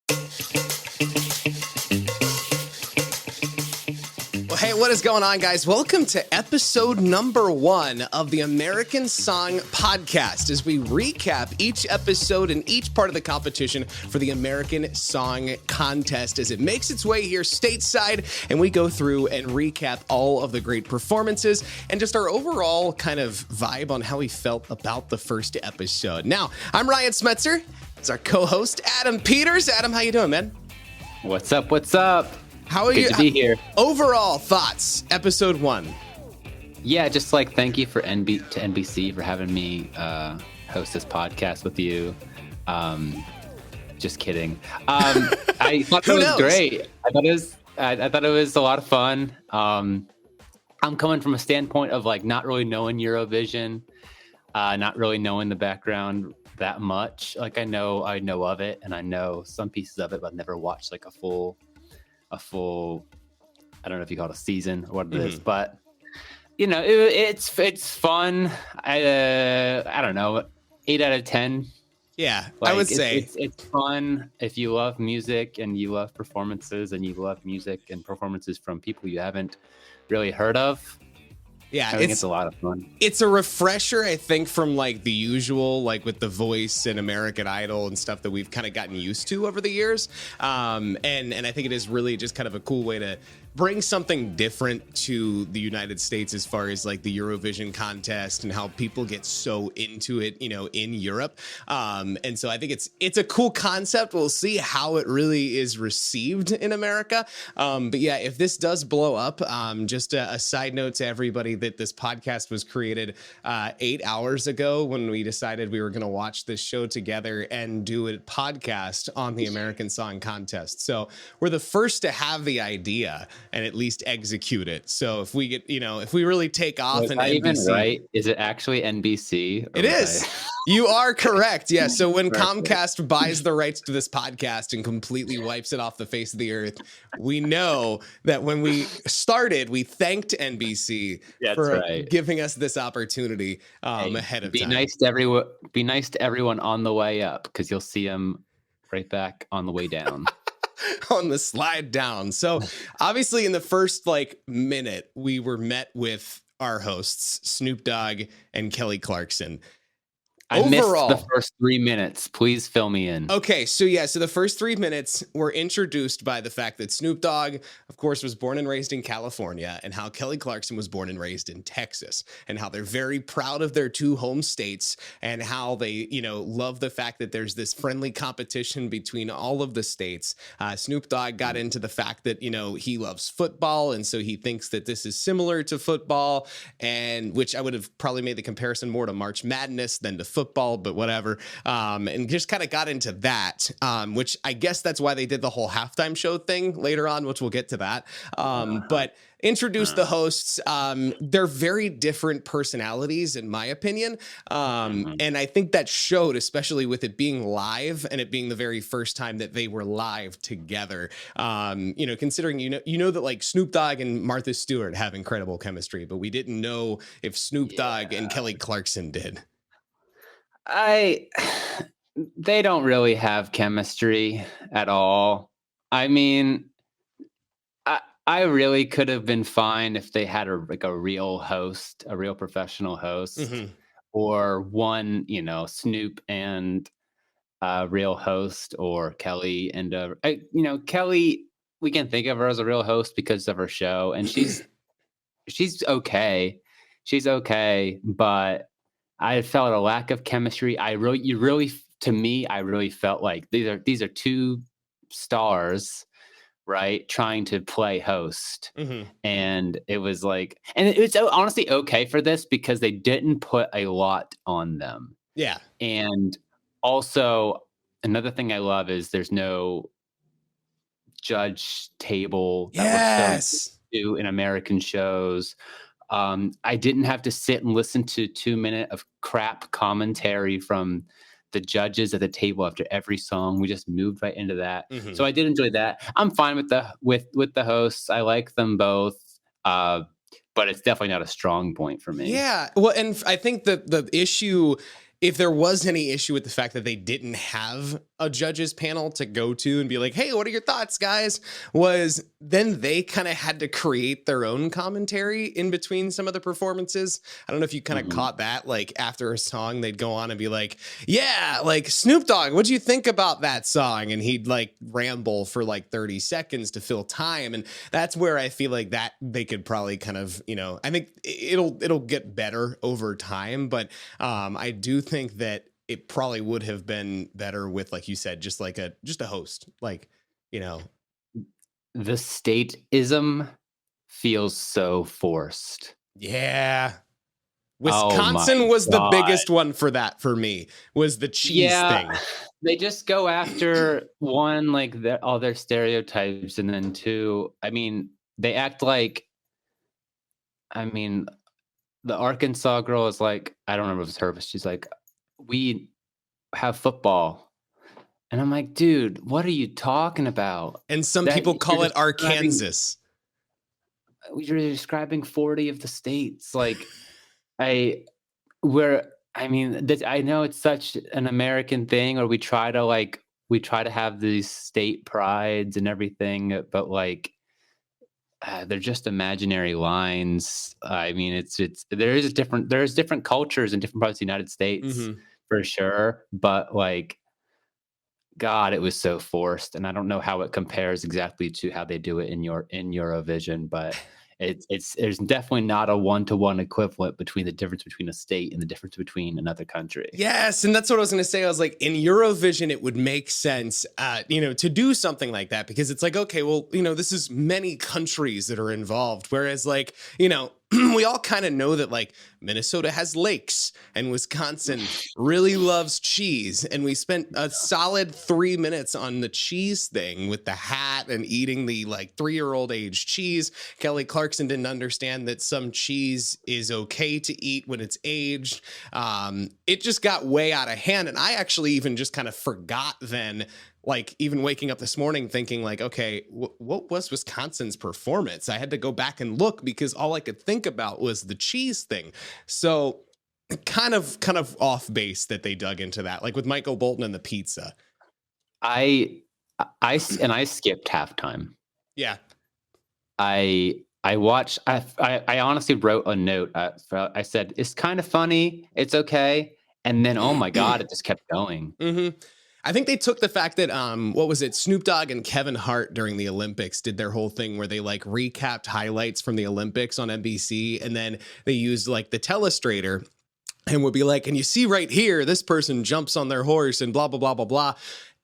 Well, hey, what is going on, guys? Welcome to episode number 1 of the American Song Podcast as we recap each episode and each part of the competition for the American Song Contest as it makes its way here stateside, and we go through and recap all of the great performances and just our overall kind of vibe on how we felt about the first episode. Now, I'm Ryan Smetzer. It's our co-host, Adam Peters. Adam, how you doing, man? What's up? What's up? How are you? Good to be here. Overall thoughts, episode 1. Yeah, just like thank you to NBC for having me host this podcast with you. Just kidding. I thought it was great. I thought it was a lot of fun. I'm coming from a standpoint of like not really knowing Eurovision, not really knowing the background that much. Like I know of it, and I know some pieces of it, but I've never watched like a full, I don't know if you call it a season or what it is, but you know, it's fun. I don't know, 8 out of 10. Yeah, like, I would say it's fun if you love music and you love performances and you love music and performances from people you haven't really heard of. Yeah, I think it's a lot of fun. It's a refresher, I think, from like the usual, like with The Voice and American Idol and stuff that we've kind of gotten used to over the years. And I think it is really just kind of a cool way to bring something different to the United States as far as like the Eurovision contest and how people get so into it, you know, in Europe. And so I think it's a cool concept. We'll see how it really is received in America. But yeah, if this does blow up, just a side note to everybody that this podcast was created 8 hours ago when we decided we were going to watch this show together and do a podcast on the American Song Contest. So we're the first to have the idea and at least execute it. So if we get, you know, if we really take off, Is and that NBC, even right? Is it actually NBC? It is. You are correct. Yeah. So when Perfect. Comcast buys the rights to this podcast and completely wipes it off the face of the earth, we know that when we started, we thanked NBC for giving us this opportunity ahead of time. Be nice to everyone on the way up, because you'll see them right back on the way down. On the slide down. So obviously in the first like minute, we were met with our hosts, Snoop Dogg and Kelly Clarkson. I missed the first 3 minutes. Please fill me in. Okay, so yeah, so the first 3 minutes were introduced by the fact that Snoop Dogg, of course, was born and raised in California, and how Kelly Clarkson was born and raised in Texas, and how they're very proud of their two home states, and how they, you know, love the fact that there's this friendly competition between all of the states. Snoop Dogg got into the fact that, you know, he loves football, and so he thinks that this is similar to football, and which I would have probably made the comparison more to March Madness than to football, but whatever. And just kind of got into that, which I guess that's why they did the whole halftime show thing later on, which we'll get to that. But introduce the hosts. They're very different personalities, in my opinion. And I think that showed, especially with it being live and it being the very first time that they were live together. You know, considering, you know that like Snoop Dogg and Martha Stewart have incredible chemistry, but we didn't know if Snoop Dogg and Kelly Clarkson did. They don't really have chemistry at all. I mean, I really could have been fine if they had a real host, a real professional host, or one, you know, Snoop and a real host, or Kelly and Kelly. We can think of her as a real host because of her show, and she's okay. She's okay, but I felt a lack of chemistry. I really felt like these are two stars, right, trying to play host. And it was like, and it's honestly okay for this because they didn't put a lot on them. Yeah. And also another thing I love is there's no judge table that we're so used to in American shows. I didn't have to sit and listen to 2 minutes of crap commentary from the judges at the table after every song. We just moved right into that. So I did enjoy that. I'm fine with the hosts. I like them both. But it's definitely not a strong point for me. Yeah. Well, and I think the issue, if there was any issue with the fact that they didn't have a judges panel to go to and be like, hey, what are your thoughts, guys? Was then they kind of had to create their own commentary in between some of the performances. I don't know if you kind of Mhm. caught that. Like after a song, they'd go on and be like, yeah, like Snoop Dogg, what'd you think about that song? And he'd like ramble for like 30 seconds to fill time. And that's where I feel like that they could probably kind of, I think it'll get better over time. But I do think that it probably would have been better with, like you said, just a host, like, you know. The stateism feels so forced. Yeah. Oh my Wisconsin was the god. biggest one for that for me, was the cheese Yeah, thing. they just go after one, like all their stereotypes, and then two, I mean, they act like, I mean, the Arkansas girl is like, I don't remember if it's her, but she's like, we have football. And I'm like, dude, what are you talking about? And some That people you're call it describing Arkansas. you're describing 40 of the states. Like, I where I mean, this, I know it's such an American thing, or we try to have these state prides and everything, but like they're just imaginary lines. I mean, it's there's different cultures in different parts of the United States Mm-hmm. for sure, but like God, it was so forced, and I don't know how it compares exactly to how they do it in Eurovision, but it's there's definitely not a one-to-one equivalent between the difference between a state and the difference between another country. Yes, and that's what I was going to say. I was like, in Eurovision, it would make sense, to do something like that because it's like, okay, well, this is many countries that are involved. Whereas, like, we all kind of know that like Minnesota has lakes and Wisconsin really loves cheese, and we spent a solid 3 minutes on the cheese thing with the hat and eating the like 3-year-old age cheese. Kelly Clarkson didn't understand that some cheese is okay to eat when it's aged. It just got way out of hand. And I actually even just kind of forgot then, like even waking up this morning thinking like, okay, what was Wisconsin's performance? I had to go back and look because all I could think about was the cheese thing. So kind of off base that they dug into that, like with Michael Bolton and the pizza. I I skipped halftime. Yeah. I watched. I honestly wrote a note. I said it's kind of funny. It's okay. And then, oh my god, it just kept going. Mm-hmm. I think they took the fact that what was it, Snoop Dogg and Kevin Hart during the Olympics did their whole thing where they like recapped highlights from the Olympics on NBC, and then they used like the telestrator and would be like, and you see right here, this person jumps on their horse and blah blah blah blah blah.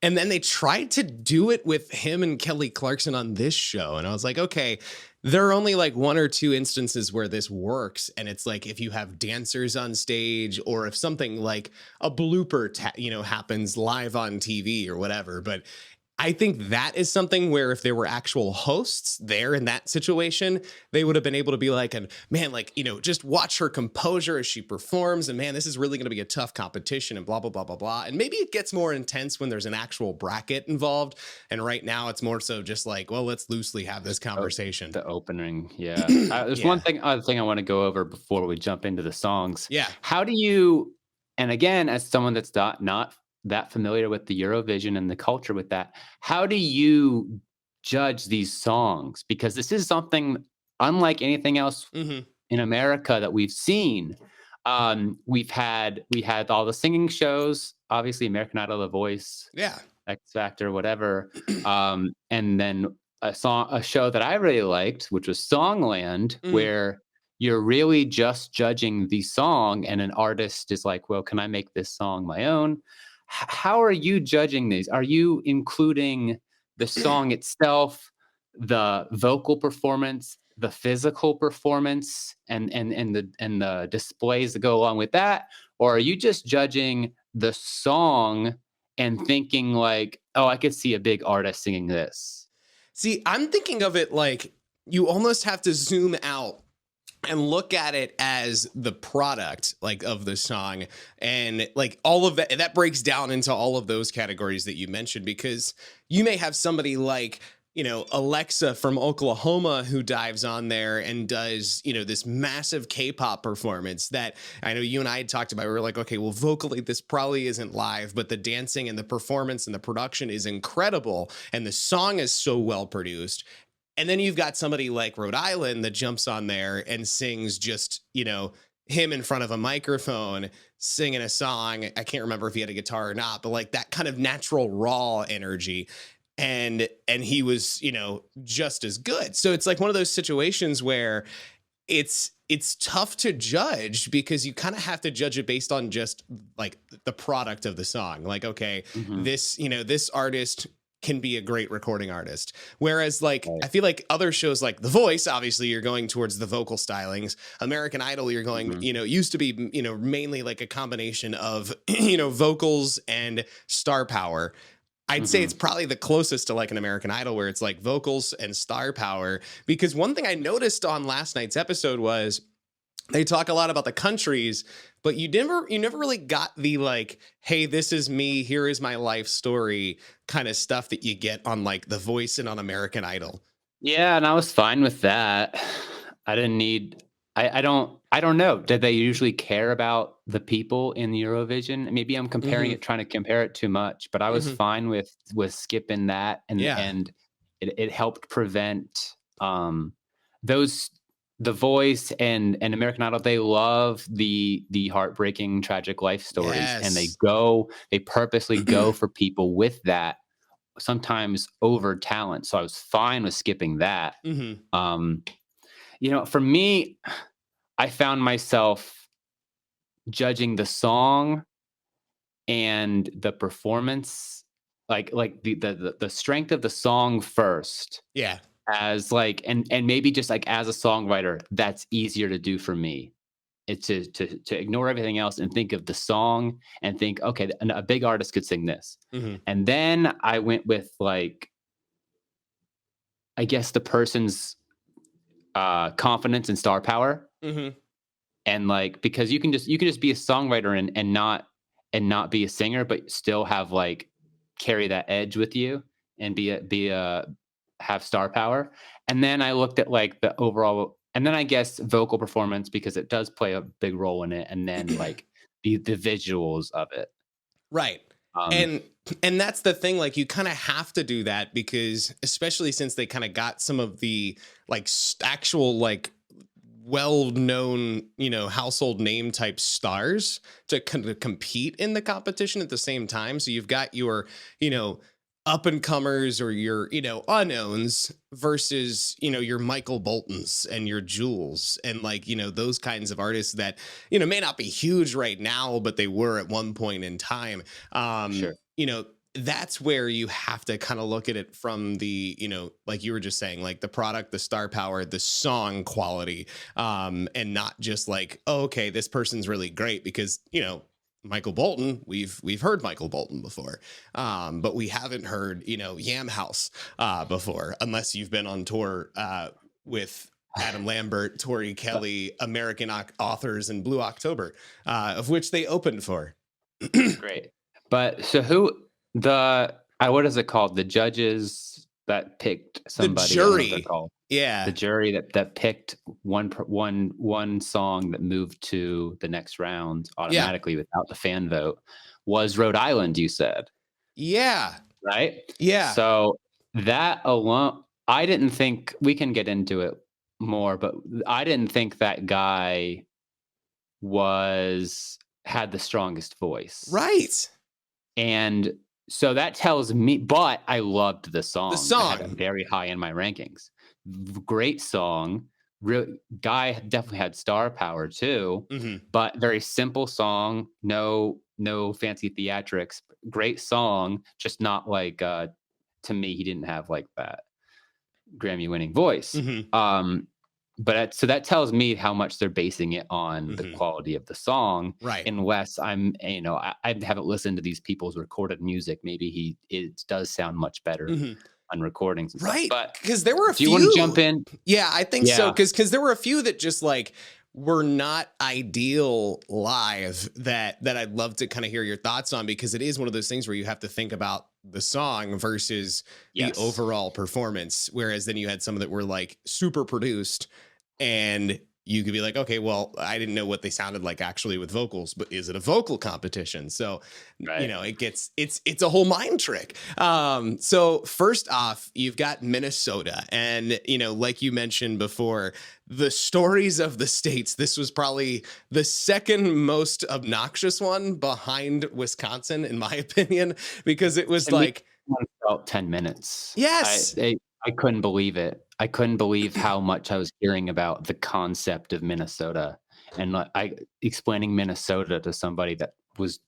And then they tried to do it with him and Kelly Clarkson on this show. And I was like, okay, there are only like 1 or 2 instances where this works. And it's like if you have dancers on stage or if something like a blooper, happens live on TV or whatever. But I think that is something where if there were actual hosts there in that situation, they would have been able to be like, and man, like, just watch her composure as she performs. And man, this is really going to be a tough competition and blah, blah, blah, blah, blah. And maybe it gets more intense when there's an actual bracket involved. And right now it's more so just like, well, let's loosely have this conversation. The opening. Yeah. There's Yeah. other thing I want to go over before we jump into the songs. Yeah. How do you, and again, as someone that's not that familiar with the Eurovision and the culture with that, how do you judge these songs? Because this is something unlike anything else Mm-hmm. in America that we've seen. We had all the singing shows, obviously American Idol, The Voice, Yeah. X Factor, whatever, and then a show that I really liked, which was Songland, where you're really just judging the song, and an artist is like, "Well, can I make this song my own?" How are you judging these? Are you including the song itself, the vocal performance, the physical performance, and the displays that go along with that, or are you just judging the song and thinking like, "Oh, I could see a big artist singing this"? See, I'm thinking of it like you almost have to zoom out and look at it as the product like of the song, and like all of that breaks down into all of those categories that you mentioned, because you may have somebody like Alexa from Oklahoma who dives on there and does, this massive K-pop performance that I know you and I had talked about. We were like, okay, well, vocally, this probably isn't live, but the dancing and the performance and the production is incredible. And the song is so well produced. And then you've got somebody like Rhode Island that jumps on there and sings just, him in front of a microphone singing a song. I can't remember if he had a guitar or not, but like that kind of natural raw energy. And he was, just as good. So it's like one of those situations where it's tough to judge because you kind of have to judge it based on just like the product of the song. Like, okay, this artist can be a great recording artist. Whereas like, I feel like other shows like The Voice, obviously you're going towards the vocal stylings. American Idol, you're going, used to be, mainly like a combination of, vocals and star power. I'd say it's probably the closest to like an American Idol where it's like vocals and star power. Because one thing I noticed on last night's episode was they talk a lot about the countries, but you never really got the like, hey, this is me, here is my life story kind of stuff that you get on like The Voice and on American Idol. Yeah, and I was fine with that. I didn't need I don't know. Did they usually care about the people in the Eurovision? Maybe I'm trying to compare it too much, but I was fine with skipping that, and it helped prevent those. The Voice and American Idol, they love the heartbreaking, tragic life stories, and they purposely go for people with that, sometimes over talent. So I was fine with skipping that. For me, I found myself judging the song and the performance, like the strength of the song first. Yeah. As like, and maybe just like as a songwriter, that's easier to do for me. It's to ignore everything else and think of the song and think, okay, a big artist could sing this. And then I went with like, I guess the person's confidence and star power. And like, because you can just be a songwriter and not be a singer, but still have like carry that edge with you and have star power. And then I looked at like the overall, and then I guess vocal performance, because it does play a big role in it. And then like the visuals of it. Right. And that's the thing, like you kind of have to do that because especially since they kind of got some of the like actual like well-known, household name type stars to kind of compete in the competition at the same time. So you've got your, up and comers or your, unknowns versus, your Michael Boltons and your Jules and like, those kinds of artists that, may not be huge right now, but they were at one point in time. Sure. That's where you have to kind of look at it from the, like you were just saying, like the product, the star power, the song quality, and not just like, oh, okay, this person's really great because, Michael Bolton, we've heard Michael Bolton before, but we haven't heard, Yam House before, unless you've been on tour with Adam Lambert, Tori Kelly, American Authors, and Blue October, of which they opened for. Great. But so what is it called? The judges that picked somebody. The jury. They're called. Yeah. The jury that picked one song that moved to the next round automatically without the fan vote was Rhode Island, you said. Yeah. Right? Yeah. So that alone, I didn't think, we can get into it more, but I didn't think that guy had the strongest voice. Right. And so that tells me, but I loved the song. The song. I had it very high in my rankings. Great song. Guy definitely had star power too, but very simple song. No fancy theatrics. Great song, just not like, to me, he didn't have like that Grammy winning voice. But so that tells me how much they're basing it on the quality of the song. Right. Unless I haven't listened to these people's recorded music. Maybe it does sound much better on recordings. And right. Stuff. But because there were a few. Do you want to jump in? Yeah, I think so. Because there were a few that just like were not ideal live that I'd love to kind of hear your thoughts on, because it is one of those things where you have to think about the song versus the Yes. overall performance. Whereas then you had some that were like super produced, and you could be like, okay, well, I didn't know what they sounded like actually with vocals, but is it a vocal competition? So, Right. it's a whole mind trick. So first off, you've got Minnesota, and like you mentioned before, the stories of the states. This was probably the second most obnoxious one behind Wisconsin, in my opinion, because it was To me, like, it felt 10 minutes. yes, I couldn't believe it. I couldn't believe how much I was hearing about the concept of Minnesota, and I explaining Minnesota to somebody that was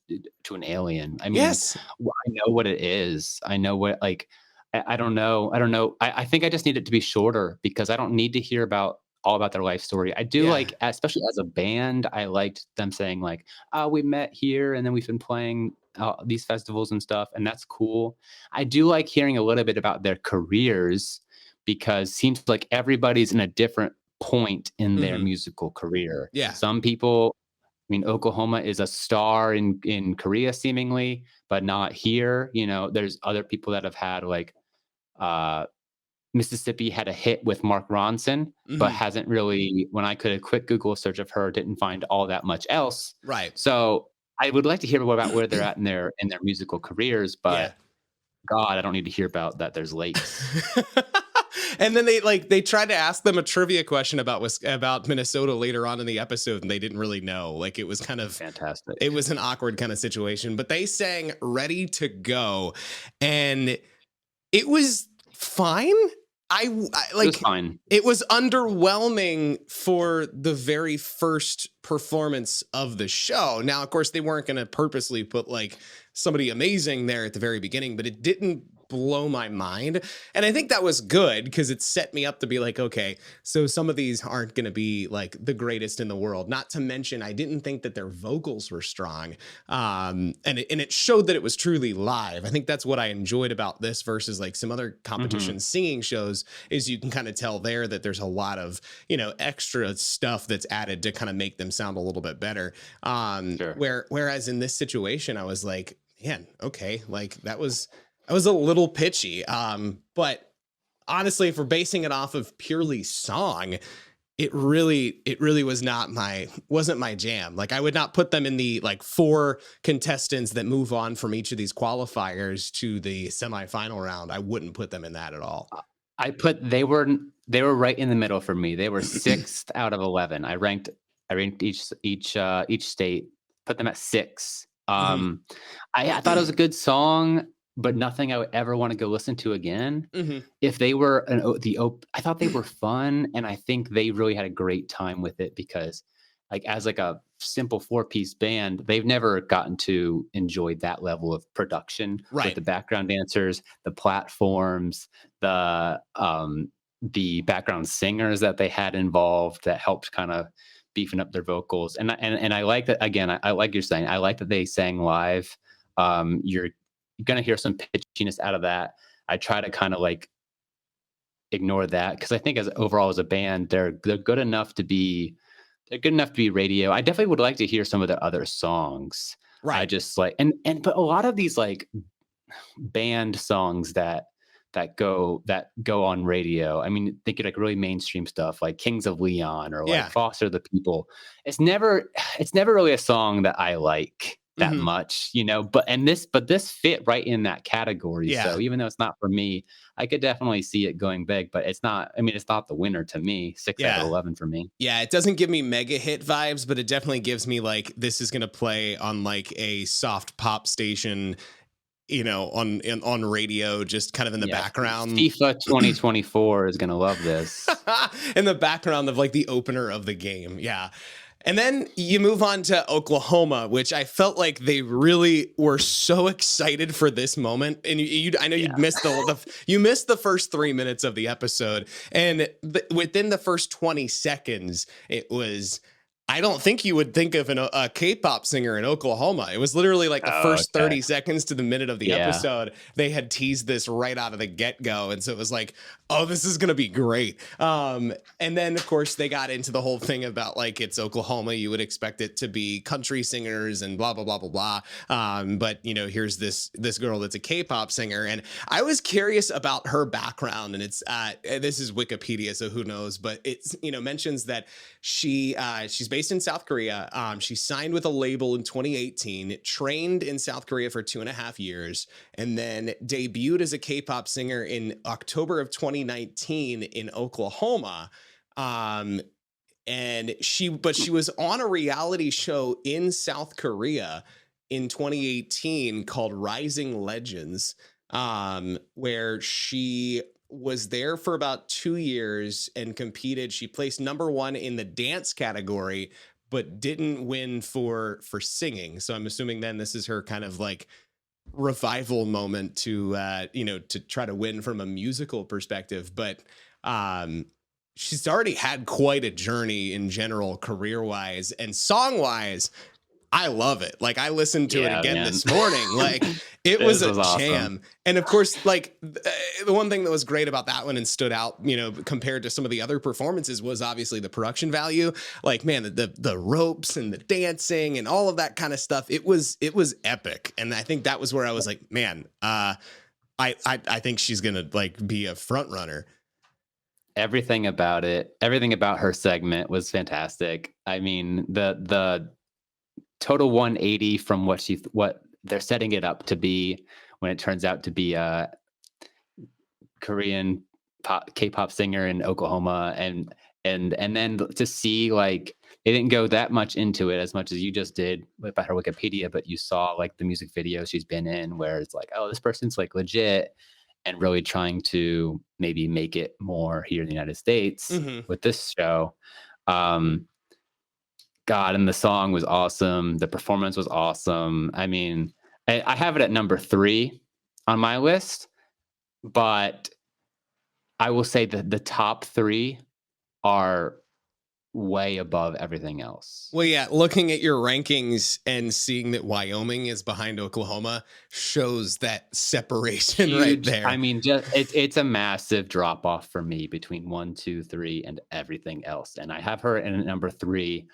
to an alien. I mean, yes, I know what it is. I know what like I don't know. I don't know. I think I just need it to be shorter because I don't need to hear about all about their life story. I do yeah, like, especially as a band, I liked them saying like, "Oh, we met here, and then we've been playing these festivals and stuff," and that's cool. I do like hearing a little bit about their careers because seems like everybody's in a different point in their hmm, musical career. yeah, Some people, I mean, Oklahoma is a star in Korea seemingly, but not here. There's other people that have had like uh Mississippi had a hit with Mark Ronson, but hmm, hasn't really, when I could a quick Google search of her, didn't find all that much else. right, So I would like to hear more about where they're at in their musical careers, yeah. but God, I don't need to hear about that there's lakes. And then they tried to ask them a trivia question about Minnesota later on in the episode, and they didn't really know. Like, it was kind of, Fantastic. it was an awkward kind of situation. But they sang "Ready to Go," and it was fine. I It was like, fine. it was underwhelming for the very first performance of the show. Now, of course, they weren't going to purposely put like somebody amazing there at the very beginning, but it didn't blow my mind. And I think that was good because it set me up to be like, okay, so some of these aren't going to be like the greatest in the world. Not to mention, I didn't think that their vocals were strong. And it showed that it was truly live. I think that's what I enjoyed about this versus like some other Mhm. competition singing shows, is you can kind of tell there that there's a lot of, extra stuff that's added to kind of make them sound a little bit better. Sure. Whereas in this situation, I was like, man, okay, like that was a little pitchy. But honestly, if we're basing it off of purely song, it really wasn't my jam. Like, I would not put them in the like four contestants that move on from each of these qualifiers to the semifinal round. I wouldn't put them in that at all. I put they were right in the middle for me. They were 6th out of 11. I ranked each state, put them at 6. Mhm. I thought it was a good song, but nothing I would ever want to go listen to again. Mhm. If they were I thought they were fun, and I think they really had a great time with it because, like, as like a simple 4-piece band, they've never gotten to enjoy that level of production with Right. the background dancers, the platforms, the background singers that they had involved that helped kind of beefing up their vocals. And I like that again. I like you're saying. I like that they sang live. You're gonna hear some pitchiness out of that. I try to kind of like ignore that because I think as overall as a band, they're good enough to be they're good enough to be radio. I definitely would like to hear some of the other songs. I Right. just like and but a lot of these like band songs that go on radio. I mean, think of like really mainstream stuff like Kings of Leon or like Yeah. Foster the People. It's never it's never really a song that I like that Mhm. much. But this fit right in that category. Yeah. So even though it's not for me, I could definitely see it going big, but it's not, I mean, it's not the winner to me. 6 out of Yeah. 11 for me. Yeah, it doesn't give me mega hit vibes, but it definitely gives me like, this is gonna play on like a soft pop station, on radio, just kind of in the Yeah. background. FIFA 2024 is going to love this. In the background of like the opener of the game. Yeah. And then you move on to Oklahoma, which I felt like they really were so excited for this moment. And I know you'd Yeah. missed you missed the first 3 minutes of the episode, and within the first 20 seconds, it was I don't think you would think of a K-pop singer in Oklahoma. It was literally like the Oh, first okay. 30 seconds to the minute of the Yeah. episode. They had teased this right out of the get-go. And so it was like, oh, this is going to be great. And then, of course, they got into the whole thing about like, it's Oklahoma. You would expect it to be country singers and blah, blah, blah, blah, blah. But, you know, here's this girl that's a K-pop singer. And I was curious about her background. And it's, this is Wikipedia, so who knows? But it's, you know, mentions that she's based in South Korea. She signed with a label in 2018, trained in South Korea for 2.5 years, and then debuted as a K-pop singer in October of 2019 in Oklahoma. And she was on a reality show in South Korea in 2018 called Rising Legends, where she was there for about 2 years and competed. She placed number 1 in the dance category, but didn't win for singing. So I'm assuming then this is her kind of like revival moment to you know, to try to win from a musical perspective. But she's already had quite a journey in general, career wise and song wise. I love it. Like I listened to it Yeah, again man. this morning. Like it This was a was awesome. jam. And of course, like the one thing that was great about that one and stood out, you know, compared to some of the other performances was obviously the production value. Like, man, the ropes and the dancing and all of that kind of stuff. It was epic. And I think that was where I was like, man, I think she's gonna like be a front runner. Everything about it, everything about her segment was fantastic. I mean, the total 180 from what they're setting it up to be when it turns out to be a Korean K-pop singer in Oklahoma, and then to see like they didn't go that much into it as much as you just did about her Wikipedia, but you saw like the music video she's been in where it's like, oh, this person's like legit and really trying to maybe make it more here in the United States Mm-hmm. with this show. God, and the song was awesome. The performance was awesome. I mean, I have it at number 3 on my list, but I will say that the top 3 are way above everything else. Well, yeah, looking at your rankings and seeing that Wyoming is behind Oklahoma shows that separation right Huge. there. I mean, just it's a massive drop off for me between 1, 2, 3, and everything else. And I have her in at number 3.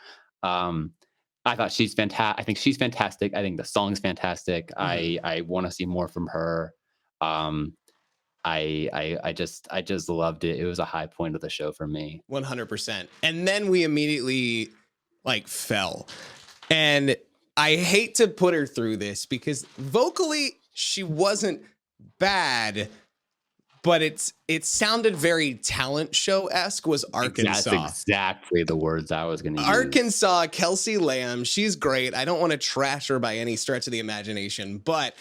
I thought she's fantastic. I think she's fantastic. I think the song's fantastic. Mhm. I want to see more from her. Um, I just loved it. It was a high point of the show for me. 100%. And then we immediately like fell. And I hate to put her through this because vocally she wasn't bad, but it sounded very talent show-esque was Arkansas. That's exactly the words I was going to use. Arkansas, Kelsey Lamb, she's great. I don't want to trash her by any stretch of the imagination, but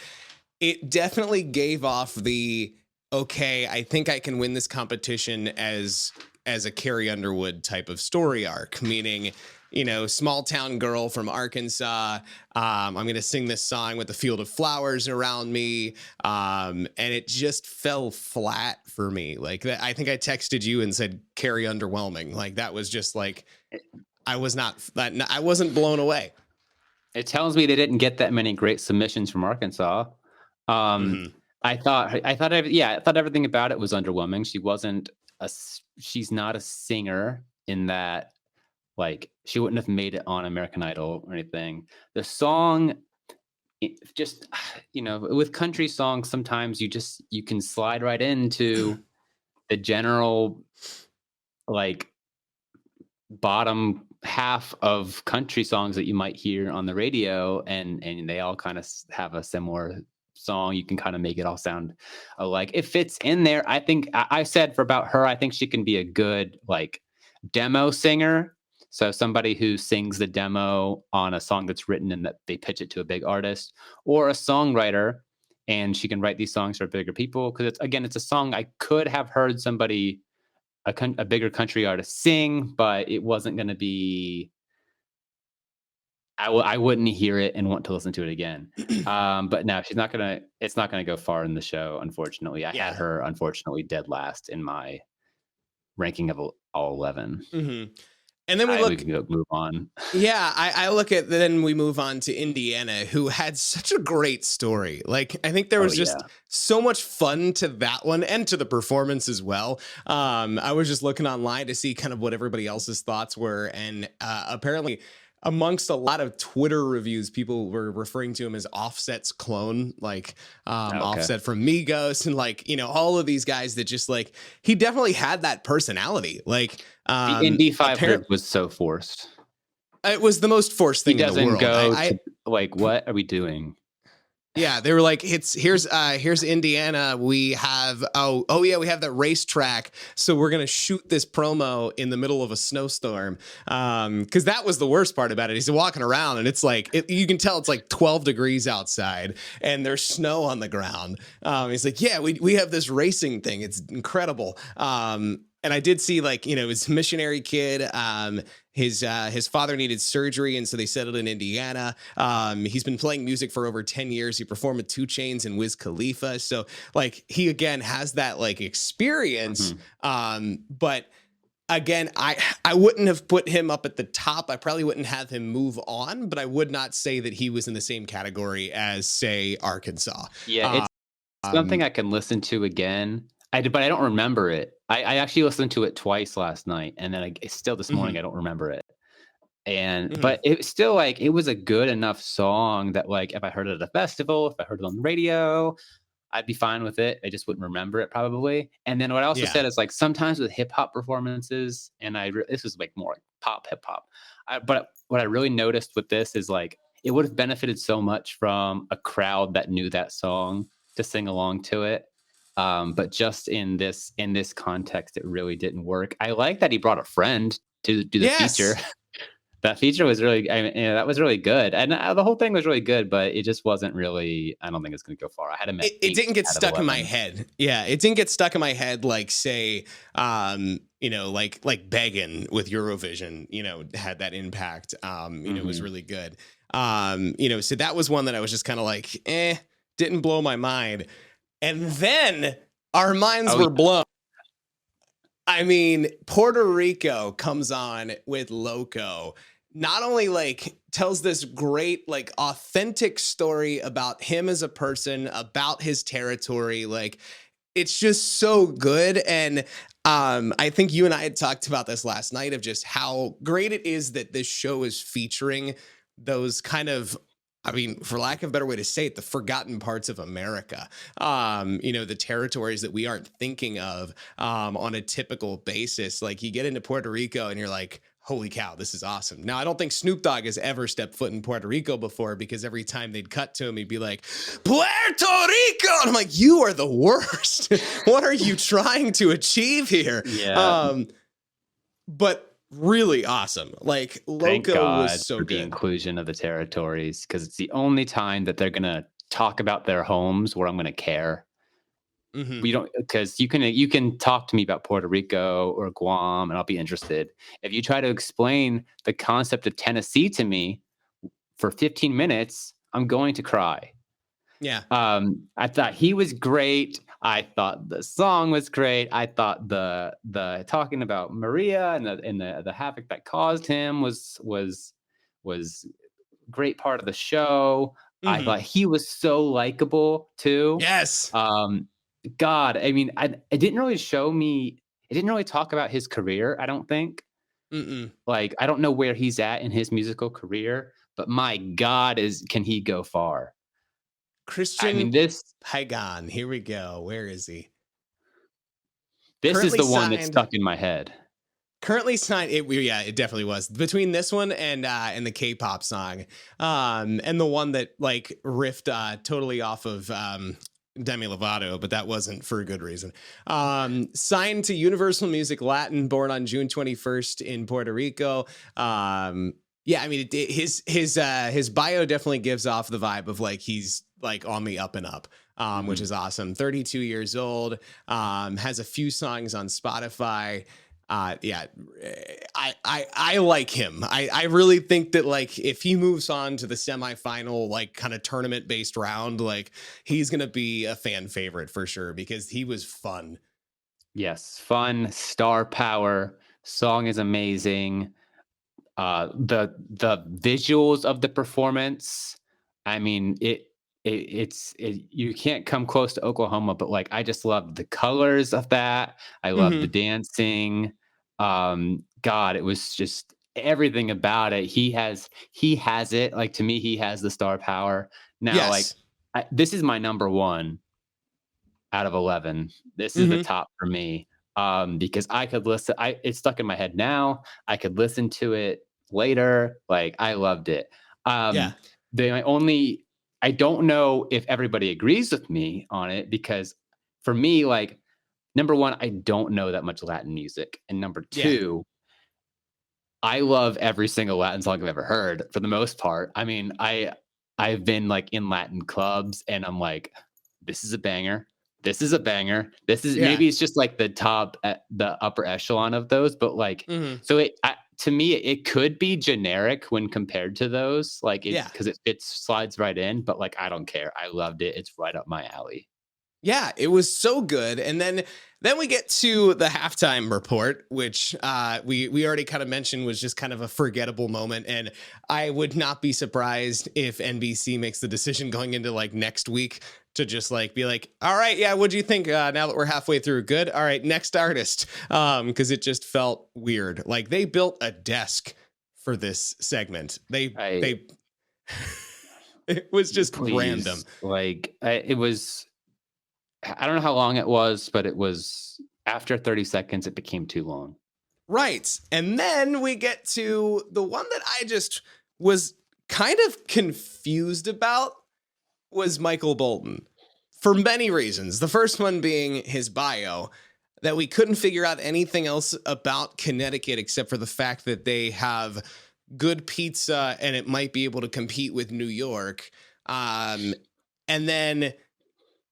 it definitely gave off the, okay, I think I can win this competition as a Carrie Underwood type of story arc, meaning, you know, small town girl from Arkansas. I'm going to sing this song with the field of flowers around me. And it just fell flat for me. Like that, I think I texted you and said Carrie underwhelming. Like that was just like, I wasn't blown away. It tells me they didn't get that many great submissions from Arkansas. Mm-hmm. I thought everything about it was underwhelming. She's not a singer in that, like, she wouldn't have made it on American Idol or anything. The song, just, you know, with country songs, sometimes you can slide right into the general, like, bottom half of country songs that you might hear on the radio, and they all kind of have a similar song. You can kind of make it all sound alike. It fits in there. I think I said for about her, I think she can be a good like demo singer. So somebody who sings the demo on a song that's written and that they pitch it to a big artist, or a songwriter, and she can write these songs for bigger people. Because it's a song I could have heard somebody, a bigger country artist sing, but it wasn't going to be. I wouldn't hear it and want to listen to it again. But no, she's not gonna. It's not gonna go far in the show. Unfortunately, I had her unfortunately dead last in my ranking of all 11. Mm-hmm. And then we We look, can move on. yeah, I look at, then we move on to Indiana, who had such a great story. Like, I think there Oh was yeah. just so much fun to that one and to the performance as well. I was just looking online to see kind of what everybody else's thoughts were. And apparently, amongst a lot of Twitter reviews, people were referring to him as Offset's clone, like Okay. Offset from Migos, and like, you know, all of these guys that just like, he definitely had that personality. Like, The Indy 500 apparently, was so forced. it was the most forced He thing in the doesn't world. go to like, what are we doing? Yeah, they were like, here's Indiana. We have yeah, we have that racetrack. So we're gonna shoot this promo in the middle of a snowstorm. Because that was the worst part about it. He's walking around and it's like you can tell it's like 12 degrees outside and there's snow on the ground. He's like, yeah, we have this racing thing. It's incredible. And I did see, like, you know, his missionary kid. His father needed surgery, and so they settled in Indiana. He's been playing music for over 10 years. He performed with 2 Chainz and Wiz Khalifa. So, like, he again has that like experience. But again, I wouldn't have put him up at the top. I probably wouldn't have him move on, but I would not say that he was in the same category as, say, Arkansas. Yeah, it's something I can listen to again. But I don't remember it. I actually listened to it twice last night, and then still this morning I don't remember it. And but it's still like it was a good enough song that like if I heard it at a festival, if I heard it on the radio, I'd be fine with it. I just wouldn't remember it probably. And then what I also said is like sometimes with hip hop performances, and this is like more like pop hip hop. But what I really noticed with this is like it would have benefited so much from a crowd that knew that song to sing along to it. But just in this context, it really didn't work. I like that he brought a friend to do the feature. That feature was really, that was really good, and the whole thing was really good. But it just wasn't really. I don't think it's going to go far. I had him at it didn't get stuck in my head. Yeah, it didn't get stuck in my head like, say, you know, like Beggin with Eurovision, you know, had that impact. You know, it was really good. You know, so that was one that I was just kind of like, didn't blow my mind. And then our minds were blown. I mean, Puerto Rico comes on with Loco. Not only like tells this great, like authentic story about him as a person, about his territory. Like, it's just so good. And I think you and I had talked about this last night of just how great it is that this show is featuring those kind of, I mean, for lack of a better way to say it, the forgotten parts of America, you know, the territories that we aren't thinking of on a typical basis. Like, you get into Puerto Rico and you're like, holy cow, this is awesome. Now, I don't think Snoop Dogg has ever stepped foot in Puerto Rico before, because every time they'd cut to him, he'd be like, Puerto Rico. And I'm like, you are the worst. What are you trying to achieve here? Yeah. But really awesome. Like, Loco was so for good. The inclusion of the territories, because it's the only time that they're gonna talk about their homes where I'm gonna care. We don't, because you can talk to me about Puerto Rico or Guam and I'll be interested. If you try to explain the concept of Tennessee to me for 15 minutes, I'm going to cry. Yeah. I thought he was great. I thought the song was great. I thought the talking about Maria and the havoc that caused him was great part of the show. I thought he was so likable too. Yes. God, I mean, it didn't really it didn't really talk about his career, I don't think. Like, I don't know where he's at in his musical career, but my God, can he go far? Christian Pagan. Here we go. Where is he? This currently is the one that's stuck in my head. Currently signed. It definitely was between this one and the K-pop song, and the one that like riffed totally off of Demi Lovato, but that wasn't for a good reason. Signed to Universal Music Latin, born on June 21st in Puerto Rico. Yeah, I mean, his bio definitely gives off the vibe of like he's like on the up and up, which is awesome. 32 years old, has a few songs on Spotify. Yeah, I like him. I really think that like if he moves on to the semifinal, like kind of tournament based round, like he's going to be a fan favorite for sure, because he was fun. Yes. Fun, star power. Song is amazing. The visuals of the performance. I mean, you can't come close to Oklahoma, but like I just love the colors of that. I love the Hmm. dancing. God, it was just everything about it. He has it. Like to me, he has the star power. Now, like Yes. this is my number one out of 11. This is the Hmm. top for me. Because I could listen, it's stuck in my head now. I could listen to it later. Like I loved it. Yeah. Um, the only I don't know if everybody agrees with me on it because for me, like number one, I don't know that much Latin music. And number Yeah. two, I love every single Latin song I've ever heard for the most part. I mean, I've been like in Latin clubs and I'm like, this is a banger. This is a banger. This is Yeah. maybe it's just like the top, the upper echelon of those, but like, Hmm. so to me, it could be generic when compared to those, like it Yeah. because it slides right in. But like, I don't care. I loved it. It's right up my alley. Yeah, it was so good. And then we get to the halftime report, which we already kind of mentioned was just kind of a forgettable moment. And I would not be surprised if NBC makes the decision going into like next week to just like be like, all right, yeah, what do you think now that we're halfway through? Good. All right, next artist. Because it just felt weird. Like they built a desk for this segment. I They it was just random. please like it was. I don't know how long it was, but it was after 30 seconds, it became too long. Right. And then we get to the one that I just was kind of confused about was Michael Bolton for many reasons. The first one being his bio, that we couldn't figure out anything else about Connecticut except for the fact that they have good pizza and it might be able to compete with New York. Um, and then,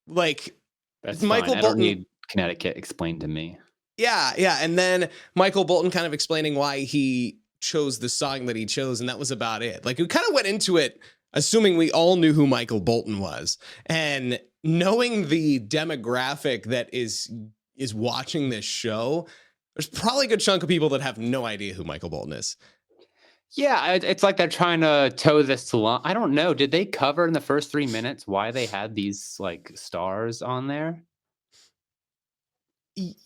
like, That's fine. Michael I don't Bolton. need Connecticut explained to me. Yeah, yeah. And then Michael Bolton kind of explaining why he chose the song that he chose, and that was about it. Like we kind of went into it assuming we all knew who Michael Bolton was. And knowing the demographic that is watching this show, there's probably a good chunk of people that have no idea who Michael Bolton is. Yeah, it's like they're trying to toe this line. I don't know. Did they cover in the first 3 minutes why they had these like stars on there?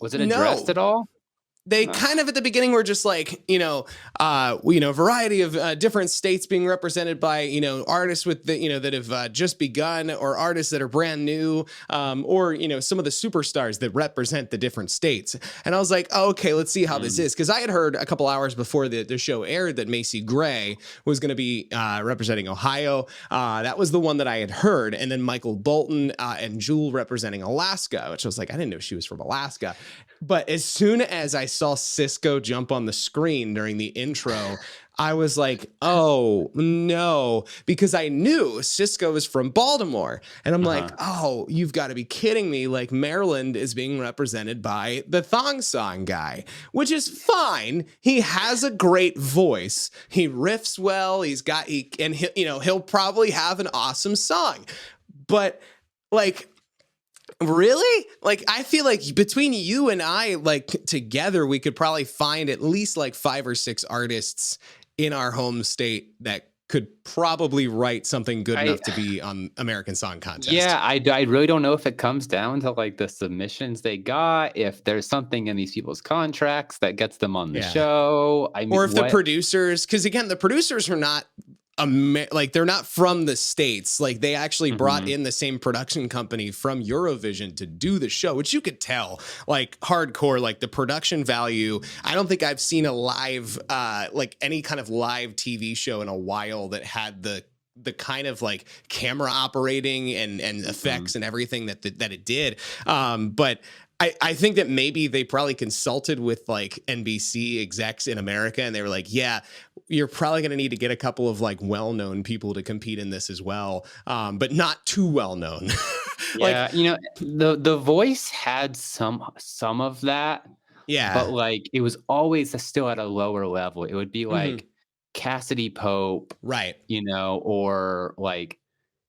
Was it addressed No. at all? They Ugh. kind of at the beginning were just like, variety of different states being represented by, artists with the, that have just begun or artists that are brand new, or, some of the superstars that represent the different states. And I was like, oh, okay, let's see how this Mm. is. Cause I had heard a couple hours before the show aired that Macy Gray was going to be representing Ohio. That was the one that I had heard. And then Michael Bolton and Jewel representing Alaska, which I was like, I didn't know she was from Alaska. But as soon as I saw Cisco jump on the screen during the intro, I was like, oh no, because I knew Cisco is from Baltimore. And I'm like, Uh-huh. oh, you've got to be kidding me. Like Maryland is being represented by the Thong Song guy, which is fine. He has a great voice. He riffs well. He'll probably have an awesome song. But like, really? Like, I feel like between you and I, like together, we could probably find at least like 5 or 6 artists in our home state that could probably write something good I enough to be on American Song Contest. Yeah, I really don't know if it comes down to like the submissions they got, if there's something in these people's contracts that gets them on the Yeah. show. I mean, Or if the what? producers, because again, the producers are not like they're not from the States. Like they actually brought Mhm. in the same production company from Eurovision to do the show, which you could tell like hardcore, like the production value. I don't think I've seen a live, like any kind of live TV show in a while that had the kind of like camera operating and effects and everything that it did. But I think that maybe they probably consulted with like NBC execs in America and they were like, yeah, you're probably going to need to get a couple of like well-known people to compete in this as well. But not too well-known. Like, Yeah, the voice had some of that, yeah. but like it was always still at a lower level. It would be Mhm. like Cassidy Pope, Right. or like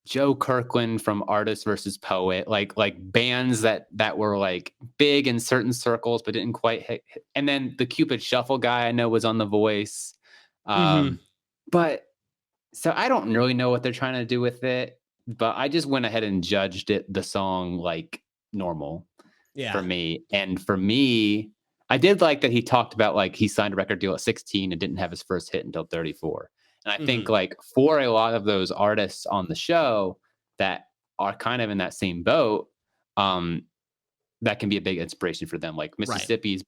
Joe Kirkland from Artist versus Poet, like bands that were like big in certain circles but didn't quite hit. And then the Cupid Shuffle guy I know was on The Voice. Mhm. But so I don't really know what they're trying to do with it, but I just went ahead and judged the song like normal for Yeah. me. And for me, I did like that he talked about like he signed a record deal at 16 and didn't have his first hit until 34. And I think Mhm. like for a lot of those artists on the show that are kind of in that same boat, um, that can be a big inspiration for them. Like Right. Mississippi's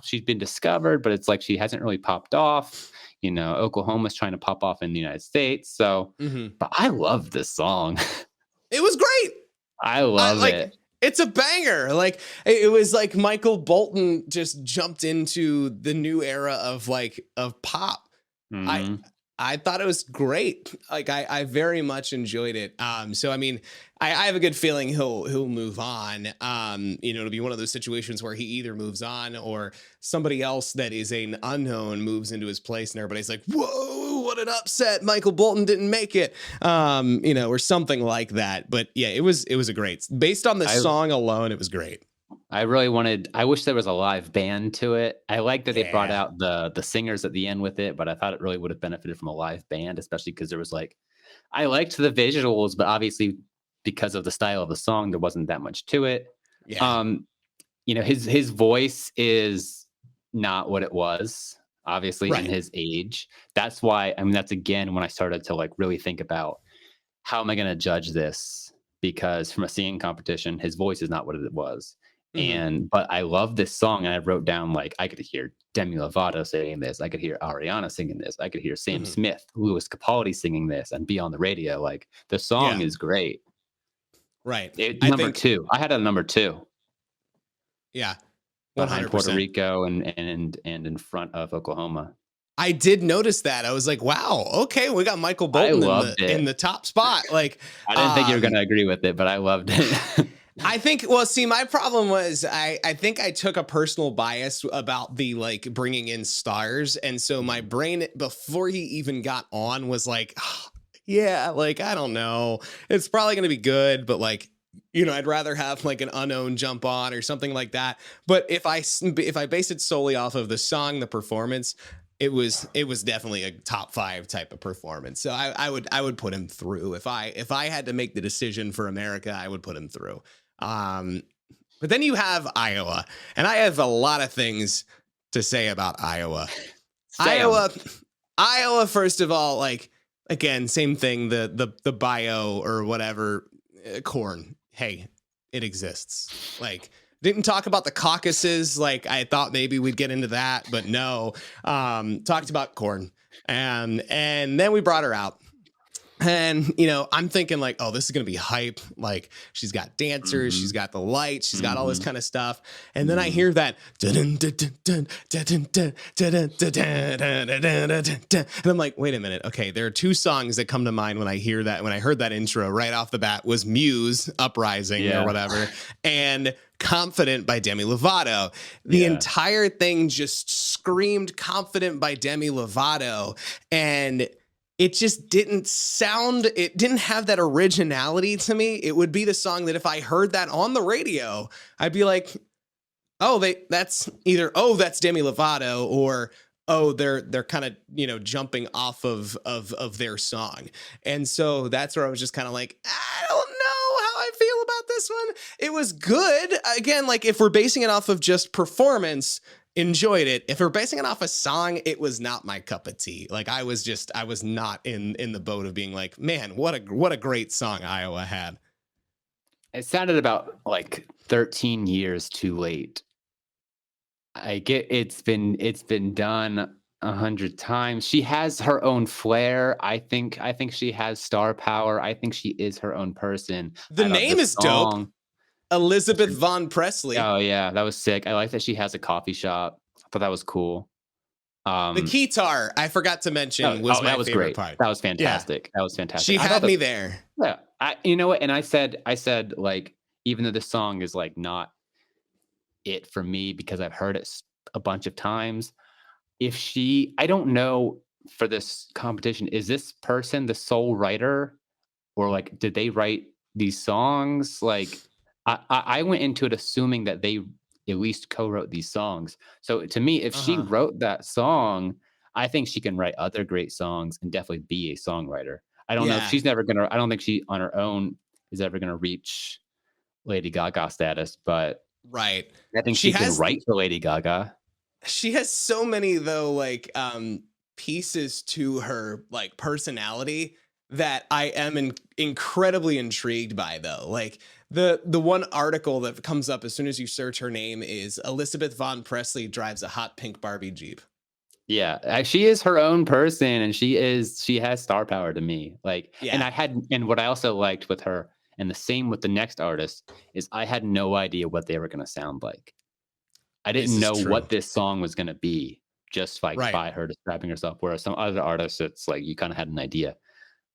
she's been discovered, but it's like she hasn't really popped off. You know, Oklahoma's trying to pop off in the United States. So, Mhm. but I love this song. It was great. I I love like it. it's a banger. Like it was like Michael Bolton just jumped into the new era of pop. I Hmm. I thought it was great. Like I very much enjoyed it. So I mean, I have a good feeling he'll move on. It'll be one of those situations where he either moves on or somebody else that is an unknown moves into his place, and everybody's like, "Whoa, what an upset! Michael Bolton didn't make it." Or something like that. But yeah, it was a great. Based on the I song alone, it was great. I wish there was a live band to it. I like that they brought Yeah. out the singers at the end with it, but I thought it really would have benefited from a live band, especially because there was like I liked the visuals, but obviously because of the style of the song, there wasn't that much to it. Yeah. Um, his voice is not what it was, obviously, in Right. his age. That's why, I mean, that's again when I started to like really think about how am I going to judge this? Because from a singing competition, his voice is not what it was. Hmm. But I love this song, and I wrote down like I could hear Demi Lovato singing this, I could hear Ariana singing this, I could hear Sam Hmm. Smith, Louis Capaldi singing this, and be on the radio. Like the song Yeah. is great. Right. I Number think. two, I had a number two Yeah. One behind hundred Puerto percent. Rico and in front of Oklahoma. I did notice that. I was like, wow, okay, we got Michael I Bolton in the loved in it. the top spot. Like, I didn't think you were going um, to agree with it, but I loved it. I think, well, see, my problem was I think I took a personal bias about the like bringing in stars. And so my brain, before he even got on, was like, "Ah, yeah, like, I don't know. It's probably going to be good, but like, I'd rather have like an unknown jump on or something like that. But if I base it solely off of the song, the performance, it was definitely a top five type of performance. So I would put him through if I had to make the decision for America, I would put him through. Um, but then you have Iowa, and I have a lot of things to say about Iowa. Sam. Iowa, Iowa. First of all, like again, same thing. The bio or whatever, corn. Hey, it exists. Like didn't talk about the caucuses. Like I thought maybe we'd get into that, but no. Talked about corn, and then we brought her out. And I'm thinking like, oh, this is gonna be hype. Like she's got dancers, she's Mhm, got the lights, she's got all this mhm, kind of stuff. And then I mhm. hear that, and I'm like, wait a minute. Okay, there are two songs that come to mind when I hear that. When I heard that intro right off the bat was Muse, Uprising or Yeah, whatever, and Confident by Demi Lovato. The yeah. entire thing just screamed Confident by Demi Lovato, and it didn't have that originality to me. It would be the song that if I heard that on the radio, I'd be like, oh, that's either, oh, that's Demi Lovato, or oh, they're kind of, jumping off of their song. And so that's where I was just kind of like, I don't know how I feel about this one. It was good. Again, like if we're basing it off of just performance, enjoyed it. If we're basing it off a song, it was not my cup of tea. Like I was not in the boat of being like, man, what a great song Iowa had. It sounded about like 13 years too late. I get it's been done 100 times. She has her own flair. I think she has star power. I think she is her own person. The I love name this is dope. song. Elizabeth Von Presley. Oh yeah, that was sick. I like that she has a coffee shop. I thought that was cool. The Um, guitar, I forgot to mention, was my that was favorite great. part. That was Yeah. fantastic. That was fantastic. She I thought had the me there. Yeah, you know what? And I said like even though this song is like not it for me because I've heard it a bunch of times. I don't know for this competition, is this person the sole writer or like did they write these songs? Like I went into it assuming that they at least co-wrote these songs. So to me, if she Uh-huh. wrote that song, I think she can write other great songs and definitely be a songwriter. I don't know if Yeah. she's never gonna. I don't think she on her own is ever gonna reach Lady Gaga status, but Right. I think She she can has write for Lady Gaga. she has so many though like pieces to her like personality that I am incredibly intrigued by though. Like the one article that comes up as soon as you search her name is Elizabeth Von Presley drives a hot pink Barbie Jeep. Yeah, she is her own person, and she has star power to me. Like, Yeah, and what I also liked with her, and the same with the next artist, is I had no idea what they were gonna sound like. I this didn't is know true. what this song was gonna be, just like Right. by her describing herself. Whereas some other artists, it's like you kind of had an idea.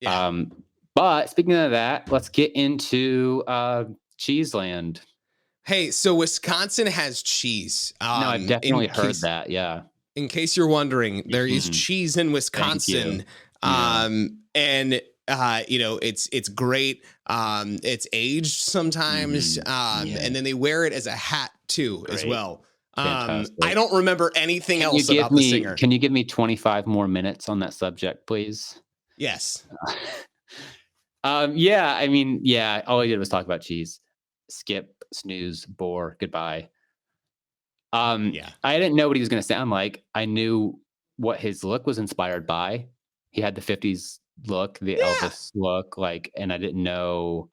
Yeah. But speaking of that, let's get into Cheeseland. Hey, so Wisconsin has cheese. No, I've definitely heard that. Yeah. In case you're wondering, there is Mhm. cheese in Thank you. Wisconsin. Yeah. And you know, it's great. It's aged sometimes. Yeah. And then they wear it as a hat too, as Great. well. Fantastic. I don't remember anything else about the singer. Can you give me 25 more minutes on that subject, please? Yes. Yeah, I mean, yeah, all I did was talk about cheese. Skip, snooze, bore, goodbye. Yeah. I didn't know what he was gonna sound like. I knew what his look was inspired by. He had the 50s look, the Yeah. Elvis look, like, and I didn't know.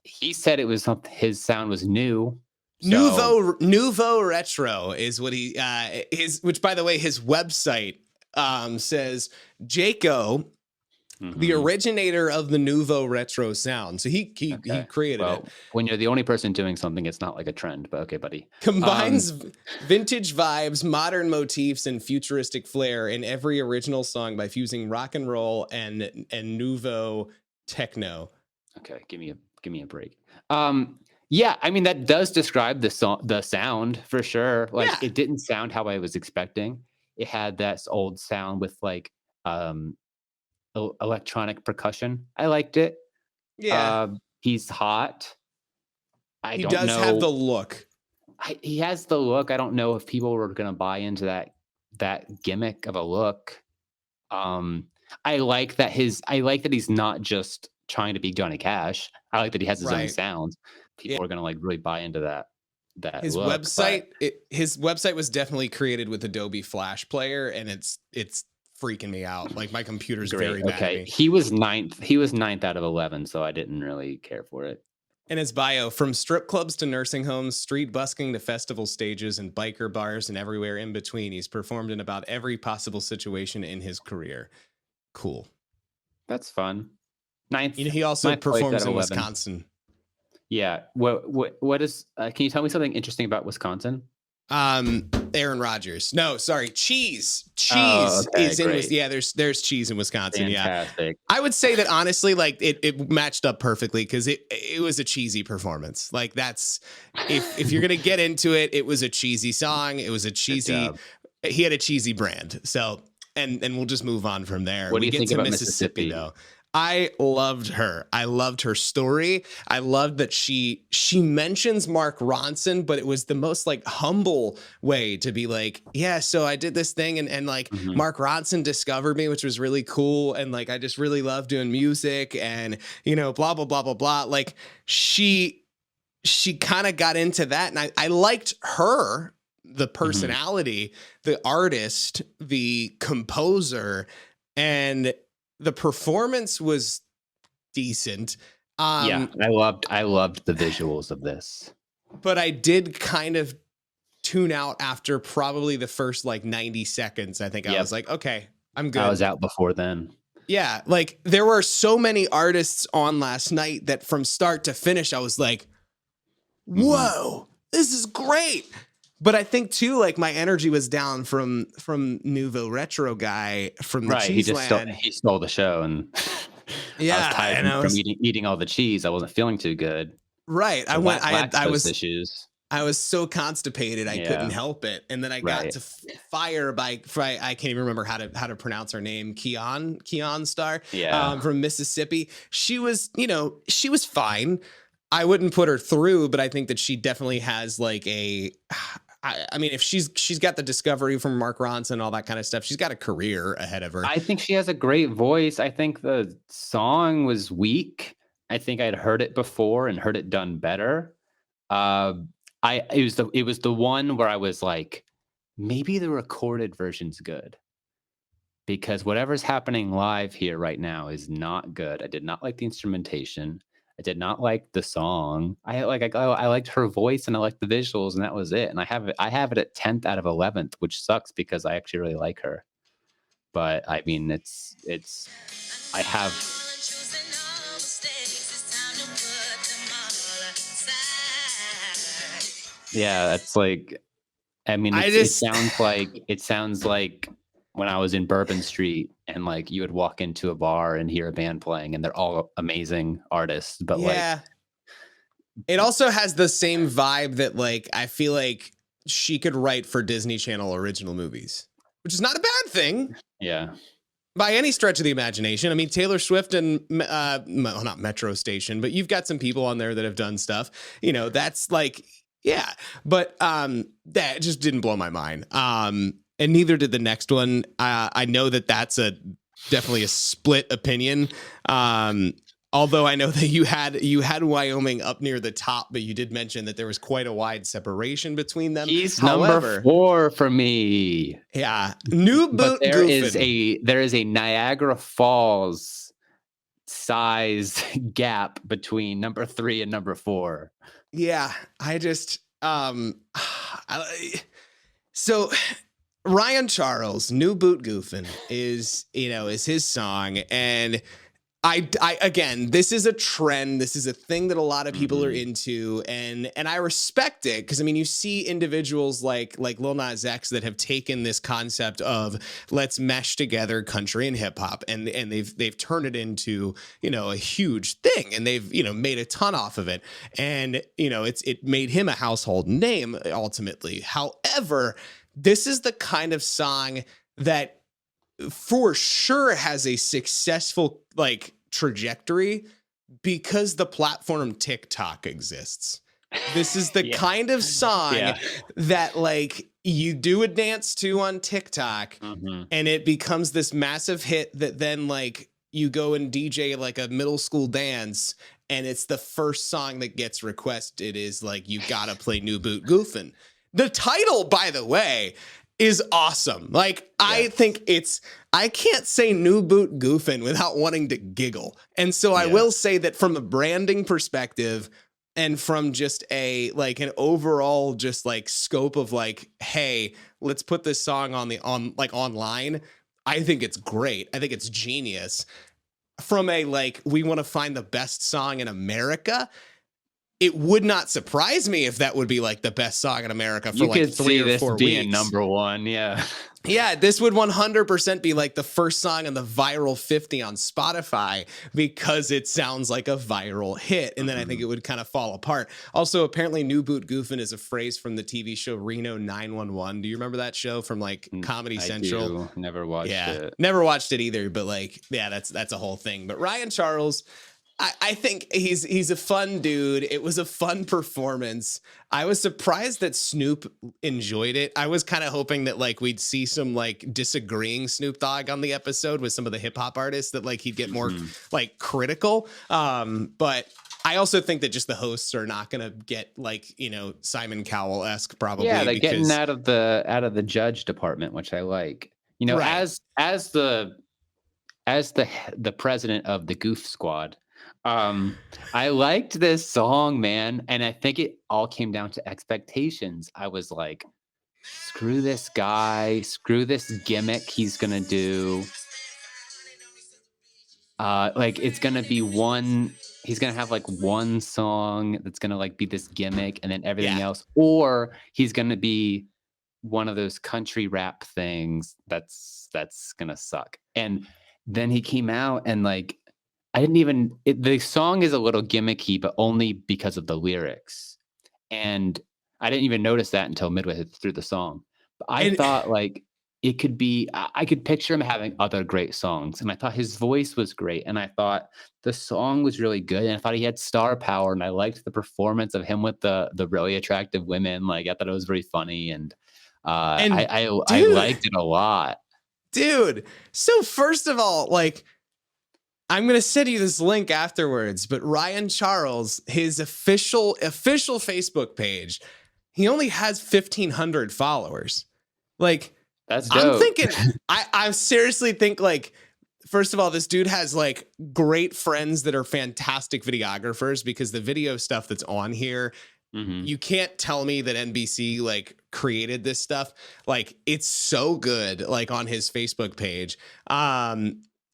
He said it was something. His sound was new. So, Nouveau retro is what he which by the way, his website says Jaco, the mhm. originator of the nouveau retro sound. So he Okay. created it. Well, when you're the only person doing something, it's not like a trend, but okay, buddy. Combines vintage vibes, modern motifs, and futuristic flair in every original song by fusing rock and roll and nouveau techno. Okay, give me a break. Yeah, I mean that does describe the sound for sure. Like Yeah. it didn't sound how I was expecting. It had that old sound with like electronic percussion. I liked it. Yeah. He's hot. I He don't does have the know. look. He has the look. I don't know if people were gonna buy into that gimmick of a look. Um, I like that he's not just trying to be Johnny Cash. I like that he has his own Right. sound. Yeah. People are gonna like really buy into that His look. But his website was definitely created with Adobe Flash Player, and it's freaking me out. Like my computer's great. very mad at Okay. me. He was ninth out of 11, so I didn't really care for it. In his bio, from strip clubs to nursing homes, street busking to festival stages and biker bars and everywhere in between, he's performed in about every possible situation in his career. Cool. That's fun. Ninth. You know, he also Ninth place performs out in of 11. Wisconsin. Yeah. What is can you tell me something interesting about Wisconsin? Aaron Rodgers. No, sorry, cheese. Oh, Cheese okay, is in great. yeah, there's cheese in Wisconsin. Yeah. Fantastic. I would say that honestly, like it matched up perfectly because it was a cheesy performance. Like that's if you're gonna get into it, it was a cheesy song. It was a cheesy. He had a cheesy brand. So and we'll just move on from there. What do We you get think to about Mississippi Mississippi? though. I loved her. I loved her story. I loved that she mentions Mark Ronson, but it was the most like humble way to be like, yeah, so I did this thing and like Mhm. Mark Ronson discovered me, which was really cool. And like I just really love doing music and you know, blah, blah, blah, blah, blah. Like she kind of got into that. And I liked her, the personality, the artist, the composer, and the performance was decent. Yeah, I loved the visuals of this. But I did kind of tune out after probably the first like 90 seconds. I think I was like, okay, I'm good. I was out before then. Yeah, like there were so many artists on last night that from start to finish, I was like, whoa, this is great. But I think too, like my energy was down from Nouveau Retro guy from the Cheeseland. He stole the show, and yeah, I was tired from eating all the cheese. I wasn't feeling too good. Right, I was issues. I was so constipated I couldn't help it, and then I got to fire by I can't even remember how to pronounce her name. Keon Star, from Mississippi. She was, you know, she was fine. I wouldn't put her through, but I think that she definitely has like I mean, if she's got the discovery from Mark Ronson, all that kind of stuff, she's got a career ahead of her. I think she has a great voice. I think the song was weak. I think I'd heard it before and heard it done better. Uh, it was the one where I was like, maybe the recorded version's good because whatever's happening live here right now is not good. I did not like the instrumentation. I did not like the song. I liked her voice and I liked the visuals and that was it. And I have it at 10th out of 11th, which sucks because I actually really like her. But I mean, I have. Yeah, that's like. I mean, it sounds like when I was in Bourbon Street and like you would walk into a bar and hear a band playing and they're all amazing artists, but yeah. It also has the same vibe that like I feel like she could write for Disney Channel original movies, which is not a bad thing. Yeah. By any stretch of the imagination. I mean, Taylor Swift and not Metro Station, but you've got some people on there that have done stuff. You know, that's like, yeah. But that just didn't blow my mind. And neither did the next one. I know that that's definitely a split opinion. Although I know that you had Wyoming up near the top, but you did mention that there was quite a wide separation between them. He's number 4 for me. Yeah, New Boot. There is a Niagara Falls size gap between number 3 and number 4. Yeah, I just so Ryan Charles, New Boot Goofin' is his song, and I again, this is a trend. This is a thing that a lot of people are into, and I respect it because I mean, you see individuals like Lil Nas X that have taken this concept of let's mesh together country and hip hop, and they've turned it into a huge thing, and they've made a ton off of it, and it made him a household name ultimately. However, this is the kind of song that for sure has a successful trajectory because the platform TikTok exists. This is the kind of song that you do a dance to on TikTok and it becomes this massive hit that then you go and DJ a middle school dance and it's the first song that gets requested is you gotta play New Boot Goofin'. The title, by the way, is awesome. I think I can't say New Boot Goofin' without wanting to giggle. And so I will say that from a branding perspective and from just an overall just scope of hey, let's put this song online. I think it's great. I think it's genius. From a we want to find the best song in America, it would not surprise me if that would be the best song in America for 3 or 4 weeks. Being number 1, yeah. Yeah, this would 100% be the first song in the viral 50 on Spotify because it sounds like a viral hit. And then I think it would kind of fall apart. Also, apparently New Boot Goofin' is a phrase from the TV show Reno 911. Do you remember that show from Comedy Central? I do. Never watched it. Never watched it either, but that's a whole thing. But Ryan Charles, I think he's a fun dude. It was a fun performance. I was surprised that Snoop enjoyed it. I was kind of hoping that we'd see some disagreeing Snoop Dogg on the episode with some of the hip hop artists, that he'd get more critical. But I also think that just the hosts are not going to get Simon Cowell-esque probably. Yeah, they're getting out of the judge department, which I like. Right. as the president of the Goof Squad. I liked this song, man, and I think it all came down to expectations. I was like, screw this guy, screw this gimmick he's gonna do. It's gonna be he's gonna have one song that's gonna be this gimmick and then everything else, or he's gonna be one of those country rap things that's gonna suck. And then he came out and the song is a little gimmicky, but only because of the lyrics. And I didn't even notice that until midway through the song. But I thought it could be I could picture him having other great songs, and I thought his voice was great, and I thought the song was really good, and I thought he had star power, and I liked the performance of him with the really attractive women. Like, I thought it was very funny, and And I dude, liked it a lot. dude. So first of all, like, I'm gonna send you this link afterwards, but Ryan Charles, his official Facebook page, he only has 1,500 followers. Like, That's I'm dope. thinking, I seriously think, like, first of all, this dude has like great friends that are fantastic videographers, because the video stuff that's on here, Mhm. you can't tell me that NBC like created this stuff. Like, it's so good, like on his Facebook page.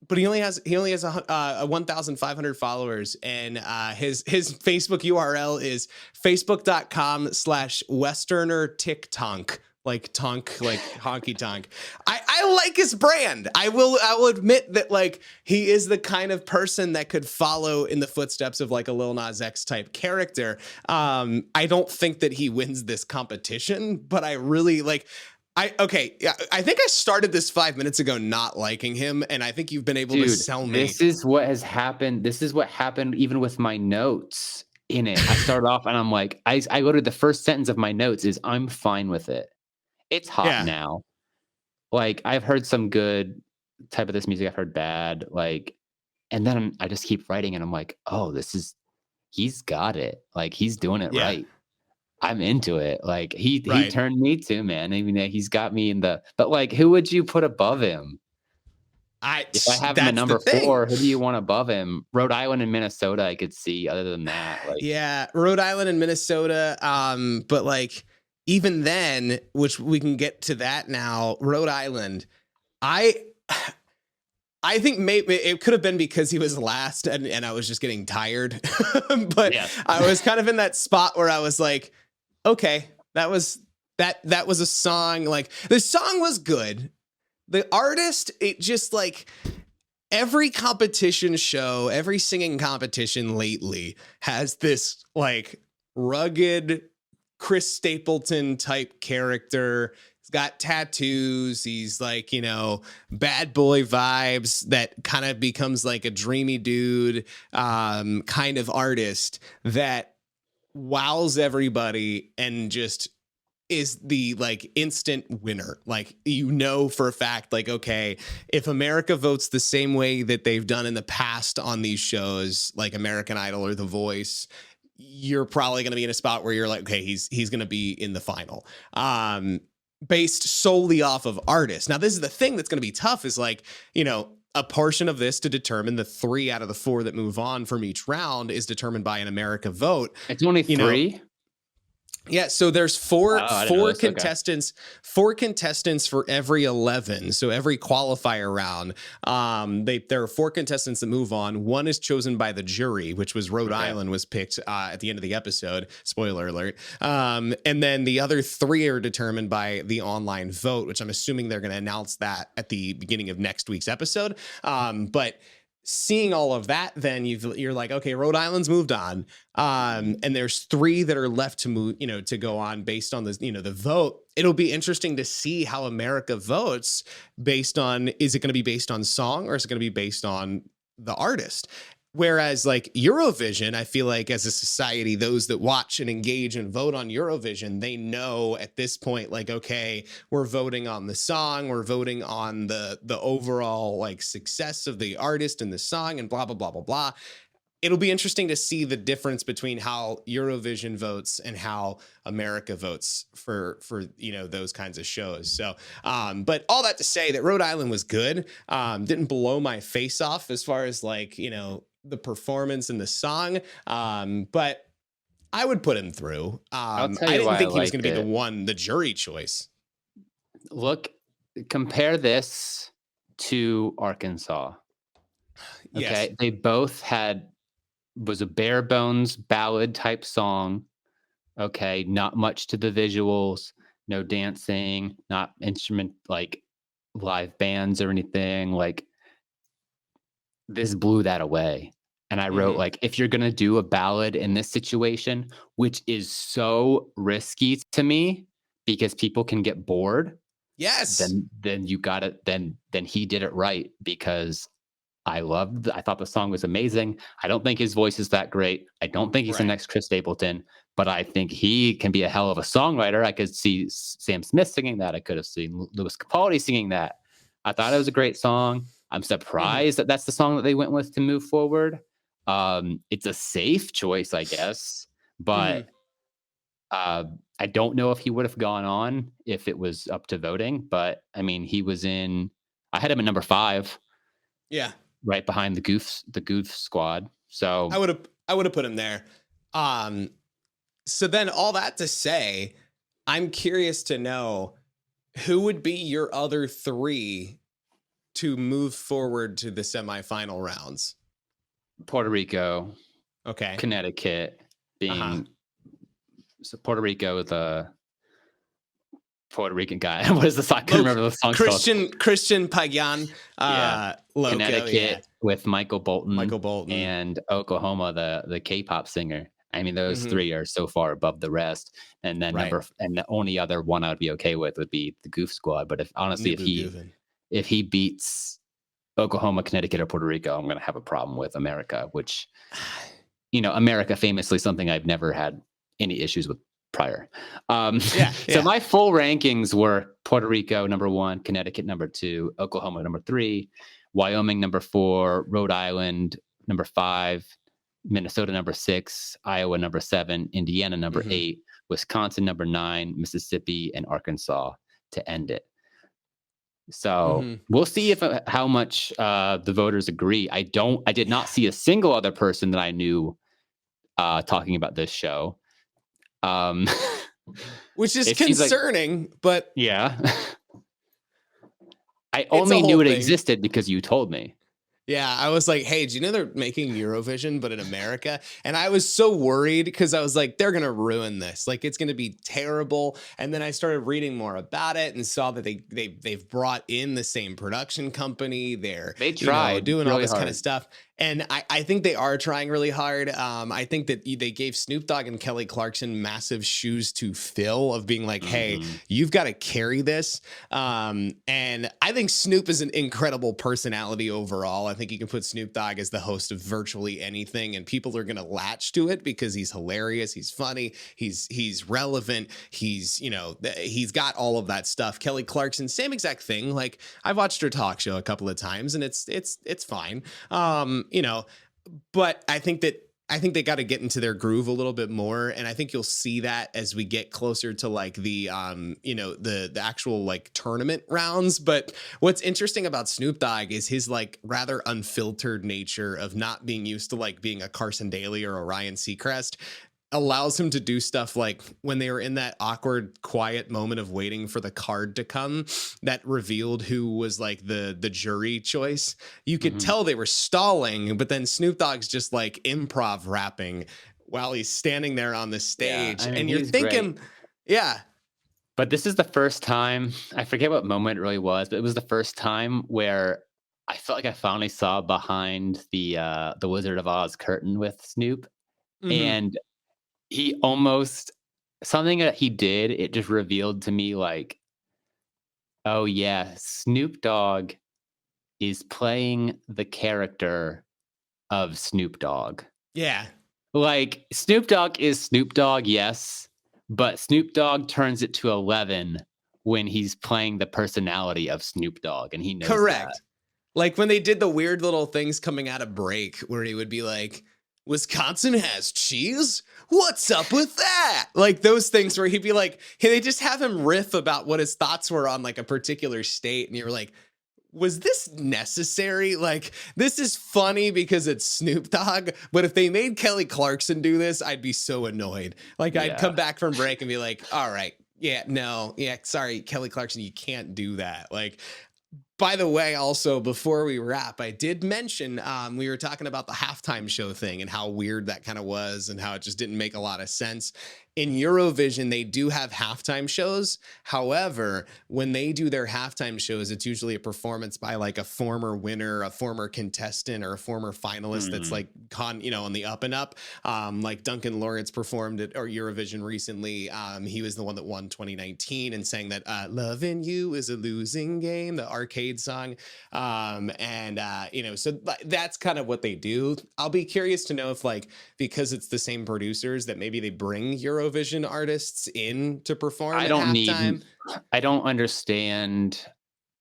But he only has a 1,500 followers, and his Facebook URL is facebook.com/Westerner TikTok. Like tonk, like honky tonk. I like his brand. I will admit that, like, he is the kind of person that could follow in the footsteps of like a Lil Nas X type character. I don't think that he wins this competition, but I really like. I think I started this 5 minutes ago not liking him, and I think you've been able to Dude, sell me. this is what has happened. This is what happened even with my notes in it. I start off and I'm like, I go to the first sentence of my notes is I'm fine with it. It's hot Yeah, now. Like, I've heard some good type of this music. I've heard bad. Like, and then I just keep writing and I'm like, oh, he's got it. Like, he's doing it yeah, right. I'm into it. Like, he right. turned me too, man. I mean, he's got me in but like, who would you put above him? I If I have him at That's the number thing. 4, who do you want above him? Rhode Island and Minnesota, I could see. Other than that, like, Yeah, Rhode Island and Minnesota. But like, even then, which we can get to that now, Rhode Island, I I think maybe it could have been because he was last, and I was just getting tired. But yes. I was kind of in that spot where I was like, okay, that was a song. Like, the song was good. The artist, it just like, every competition show, every singing competition lately has this like rugged Chris Stapleton type character. He's got tattoos. He's like, bad boy vibes, that kind of becomes like a dreamy dude kind of artist that wows everybody and just is the like instant winner. Like, for a fact, like, okay, if America votes the same way that they've done in the past on these shows, like American Idol or The Voice, you're probably going to be in a spot where you're like, okay, he's going to be in the final. Based solely off of artists. Now, this is the thing that's going to be tough, is like, a portion of this to determine the 3 out of the 4 that move on from each round is determined by an America vote. It's only You know, 3? Yeah, so there's Oh, I didn't know this. Okay. four contestants for every 11. So every qualifier round, there are 4 contestants that move on. One is chosen by the jury, which was Rhode Okay. Island was picked at the end of the episode. Spoiler alert. And then the other 3 are determined by the online vote, which I'm assuming they're going to announce that at the beginning of next week's episode. But seeing all of that, then you're like, okay, Rhode Island's moved on, and there's 3 that are left to move, to go on based on the vote. It'll be interesting to see how America votes based on, is it going to be based on song, or is it going to be based on the artist? Whereas like Eurovision, I feel like as a society, those that watch and engage and vote on Eurovision, they know at this point, like, okay, we're voting on the song, we're voting on the overall like success of the artist and the song, and blah, blah, blah, blah, blah. It'll be interesting to see the difference between how Eurovision votes and how America votes for those kinds of shows. So, but all that to say that Rhode Island was good. Didn't blow my face off as far as like the performance and the song, but I would put him through. I'll tell I you didn't why I think he was going liked to be it. the jury choice. Look, compare this to Arkansas. Yes. Okay, they both was a bare bones ballad type song. Okay, not much to the visuals, no dancing, not instrument like live bands or anything. Like, this blew that away. And I wrote, Mhm. like, if you're gonna do a ballad in this situation, which is so risky to me because people can get bored, Yes. then you got it. Then he did it right because I thought the song was amazing. I don't think his voice is that great. I don't think he's the Right. next Chris Stapleton, but I think he can be a hell of a songwriter. I could see Sam Smith singing that. I could have seen Louis Capaldi singing that. I thought it was a great song. I'm Hmm. surprised that that's the song that they went with to move forward. It's a safe choice, I guess, Hmm. but uh, I don't know if he would have gone on if it was up to voting. But I mean, he was in. I had him at number 5, Yeah. right behind the Goof Squad. So I would have put him there. Um, so then all that to say, I'm curious to know who would be your other three to move forward to the semifinal rounds. Puerto Rico, Okay. Connecticut Uh-huh. being so Puerto Rico, the Puerto Rican guy. What is the song? I couldn't remember the song's called. Christian Payan, Yeah. Loco, yeah. Connecticut with Michael Bolton Michael Bolton. and Oklahoma, the K-pop singer. I mean, those Hmm. 3 are so far above the rest. And then Right. and the only other one I would be okay with would be the Goof Squad. But if honestly, Goofin. if he beats Oklahoma, Connecticut, or Puerto Rico, I'm going to have a problem with America, which, America famously something I've never had any issues with prior. Yeah, So yeah. my full rankings were Puerto Rico number 1, Connecticut number 2, Oklahoma number 3, Wyoming number 4, Rhode Island number 5, Minnesota number 6, Iowa number 7, Indiana number Hmm. 8, Wisconsin number 9, Mississippi, and Arkansas to end it. So Hmm. we'll see if how much the voters agree. I did not see a single other person that I knew talking about this show. Um, Which is it seems like, concerning, but yeah, I it's a only whole knew it thing. existed because you told me. Yeah, I was like, hey, do you know they're making Eurovision, but in America? And I was so worried because I was like, they're going to ruin this. Like, it's going to be terrible. And then I started reading more about it and saw that they've brought in the same production company. They're, They tried doing all really this kind of hard. stuff. And I think they are trying really hard. I think that they gave Snoop Dogg and Kelly Clarkson massive shoes to fill of being like, hey, Mhm. you've got to carry this. And I think Snoop is an incredible personality overall. I think you can put Snoop Dogg as the host of virtually anything, and people are going to latch to it because he's hilarious, he's funny, he's relevant, he's got all of that stuff. Kelly Clarkson, same exact thing. Like, I've watched her talk show a couple of times, and it's fine. But I think they got to get into their groove a little bit more, and I think you'll see that as we get closer to like the the actual like tournament rounds. But what's interesting about Snoop Dogg is his like rather unfiltered nature of not being used to like being a Carson Daly or a Ryan Seacrest allows him to do stuff like when they were in that awkward quiet moment of waiting for the card to come that revealed who was like the jury choice. You could Mhm. tell they were stalling, but then Snoop Dogg's just like improv rapping while he's standing there on the Yeah, stage, I mean, and you're he's great. thinking, yeah. But this is the first time, I forget what moment it really was, but it was the first time where I felt like I finally saw behind the Wizard of Oz curtain with Snoop. Hmm. And he almost something that he did, it just revealed to me like, oh yeah, Snoop Dogg is playing the character of Snoop Dogg. Yeah. Like Snoop Dogg is Snoop Dogg, yes, but Snoop Dogg turns it to 11 when he's playing the personality of Snoop Dogg, and he knows that. Correct. Like when they did the weird little things coming out of break where he would be like, Wisconsin has cheese? What's up with that? Like those things where he'd be like, hey, they just have him riff about what his thoughts were on like a particular state. And you were like, was this necessary? Like, this is funny because it's Snoop Dogg, but if they made Kelly Clarkson do this, I'd be so annoyed. Like, I'd Yeah. come back from break and be like, all right, yeah, no, yeah, sorry, Kelly Clarkson, you can't do that. Like, By the way, also before we wrap, I did mention we were talking about the halftime show thing and how weird that kind of was and how it just didn't make a lot of sense. In Eurovision, they do have halftime shows. However, when they do their halftime shows, it's usually a performance by like a former winner, a former contestant, or a former finalist that's like on the up and up. Like Duncan Lawrence performed at Eurovision recently. He was the one that won 2019 and sang that "Loving You Is a Losing Game," the arcade song. So that's kind of what they do. I'll be curious to know if because it's the same producers that maybe they bring Eurovision artists in to perform at halftime. I don't understand.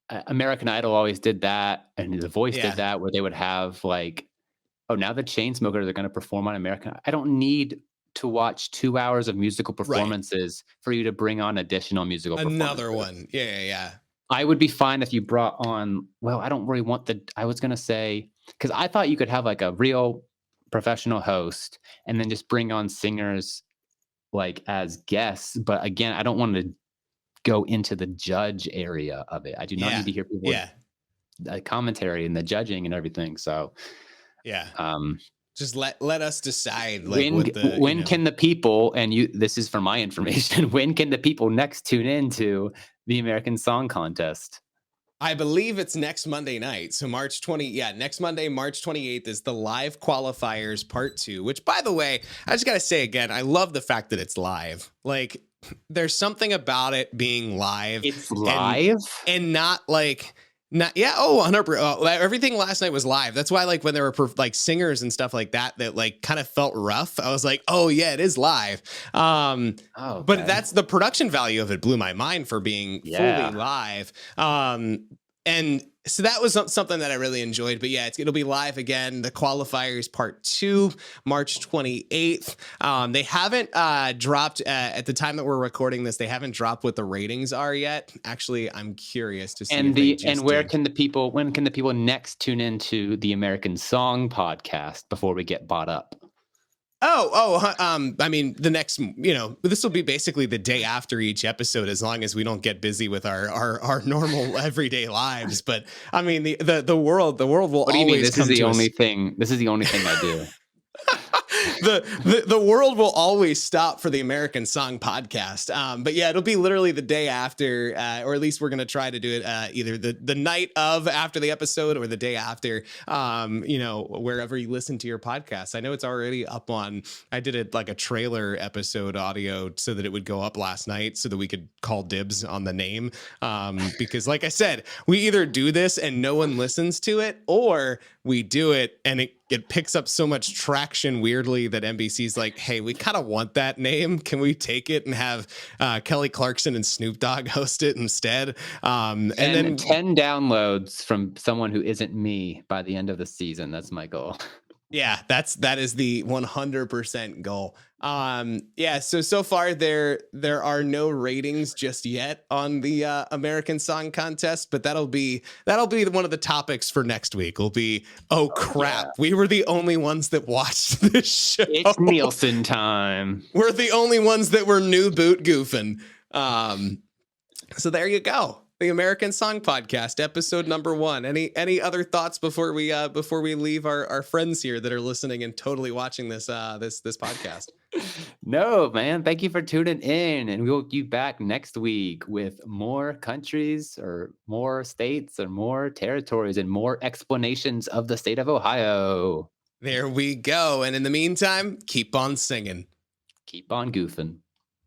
American Idol always did that, and The Voice did that, where they would have now the Chainsmokers are going to perform on American. I don't need to watch 2 hours of musical performances for you to bring on additional musical Another one. Yeah. I would be fine if you brought on, I don't really want I was going to say, because I thought you could have like a real professional host and then just bring on singers as guests. But again, I don't want to go into the judge area of it. I do not need to hear people commentary and the judging and everything. So just let us decide when can the people, and this is for my information, when can the people next tune into the American Song Contest? I believe it's next Monday night. So next Monday, March 28th is the live qualifiers part 2, which, by the way, I just got to say again, I love the fact that it's live. There's something about it being live. It's live and not 100%. Everything last night was live. That's why when there were singers and stuff like that kind of felt rough. I was like, oh yeah, it is live. But that's the production value of it blew my mind for being fully live. And so that was something that I really enjoyed. But yeah, it'll be live again. The qualifiers part 2, March 28th. They haven't dropped at the time that we're recording this. They haven't dropped what the ratings are yet. Actually, I'm curious to see. When can the people next tune into the American Song Podcast before we get bought up? I mean, the next, this will be basically the day after each episode, as long as we don't get busy with our normal everyday lives. But I mean, the world will always. What do you mean? This is the only thing I do. The world will always stop for the American Song Podcast. But yeah, it'll be literally the day after, or at least we're going to try to do it either the night of after the episode or the day after, wherever you listen to your podcast. I know it's already up I did it like a trailer episode audio so that it would go up last night so that we could call dibs on the name. Because like I said, we either do this and no one listens to it, or we do it and it picks up so much traction weirdly that NBC's like, hey, we kind of want that name. Can we take it and have Kelly Clarkson and Snoop Dogg host it instead? And then 10 downloads from someone who isn't me by the end of the season. That's my goal. Yeah, that is the 100% goal. So far there are no ratings just yet on the American Song Contest, but that'll be one of the topics for next week. Will be, oh crap, we were the only ones that watched this show. It's Nielsen time. We're the only ones that were new boot goofing. So there you go. The American Song Podcast, episode number 1. Any other thoughts before we leave our friends here that are listening and totally watching this podcast? No, man. Thank you for tuning in, and we'll be back next week with more countries or more states or more territories and more explanations of the state of Ohio. There we go. And in the meantime, keep on singing. Keep on goofing.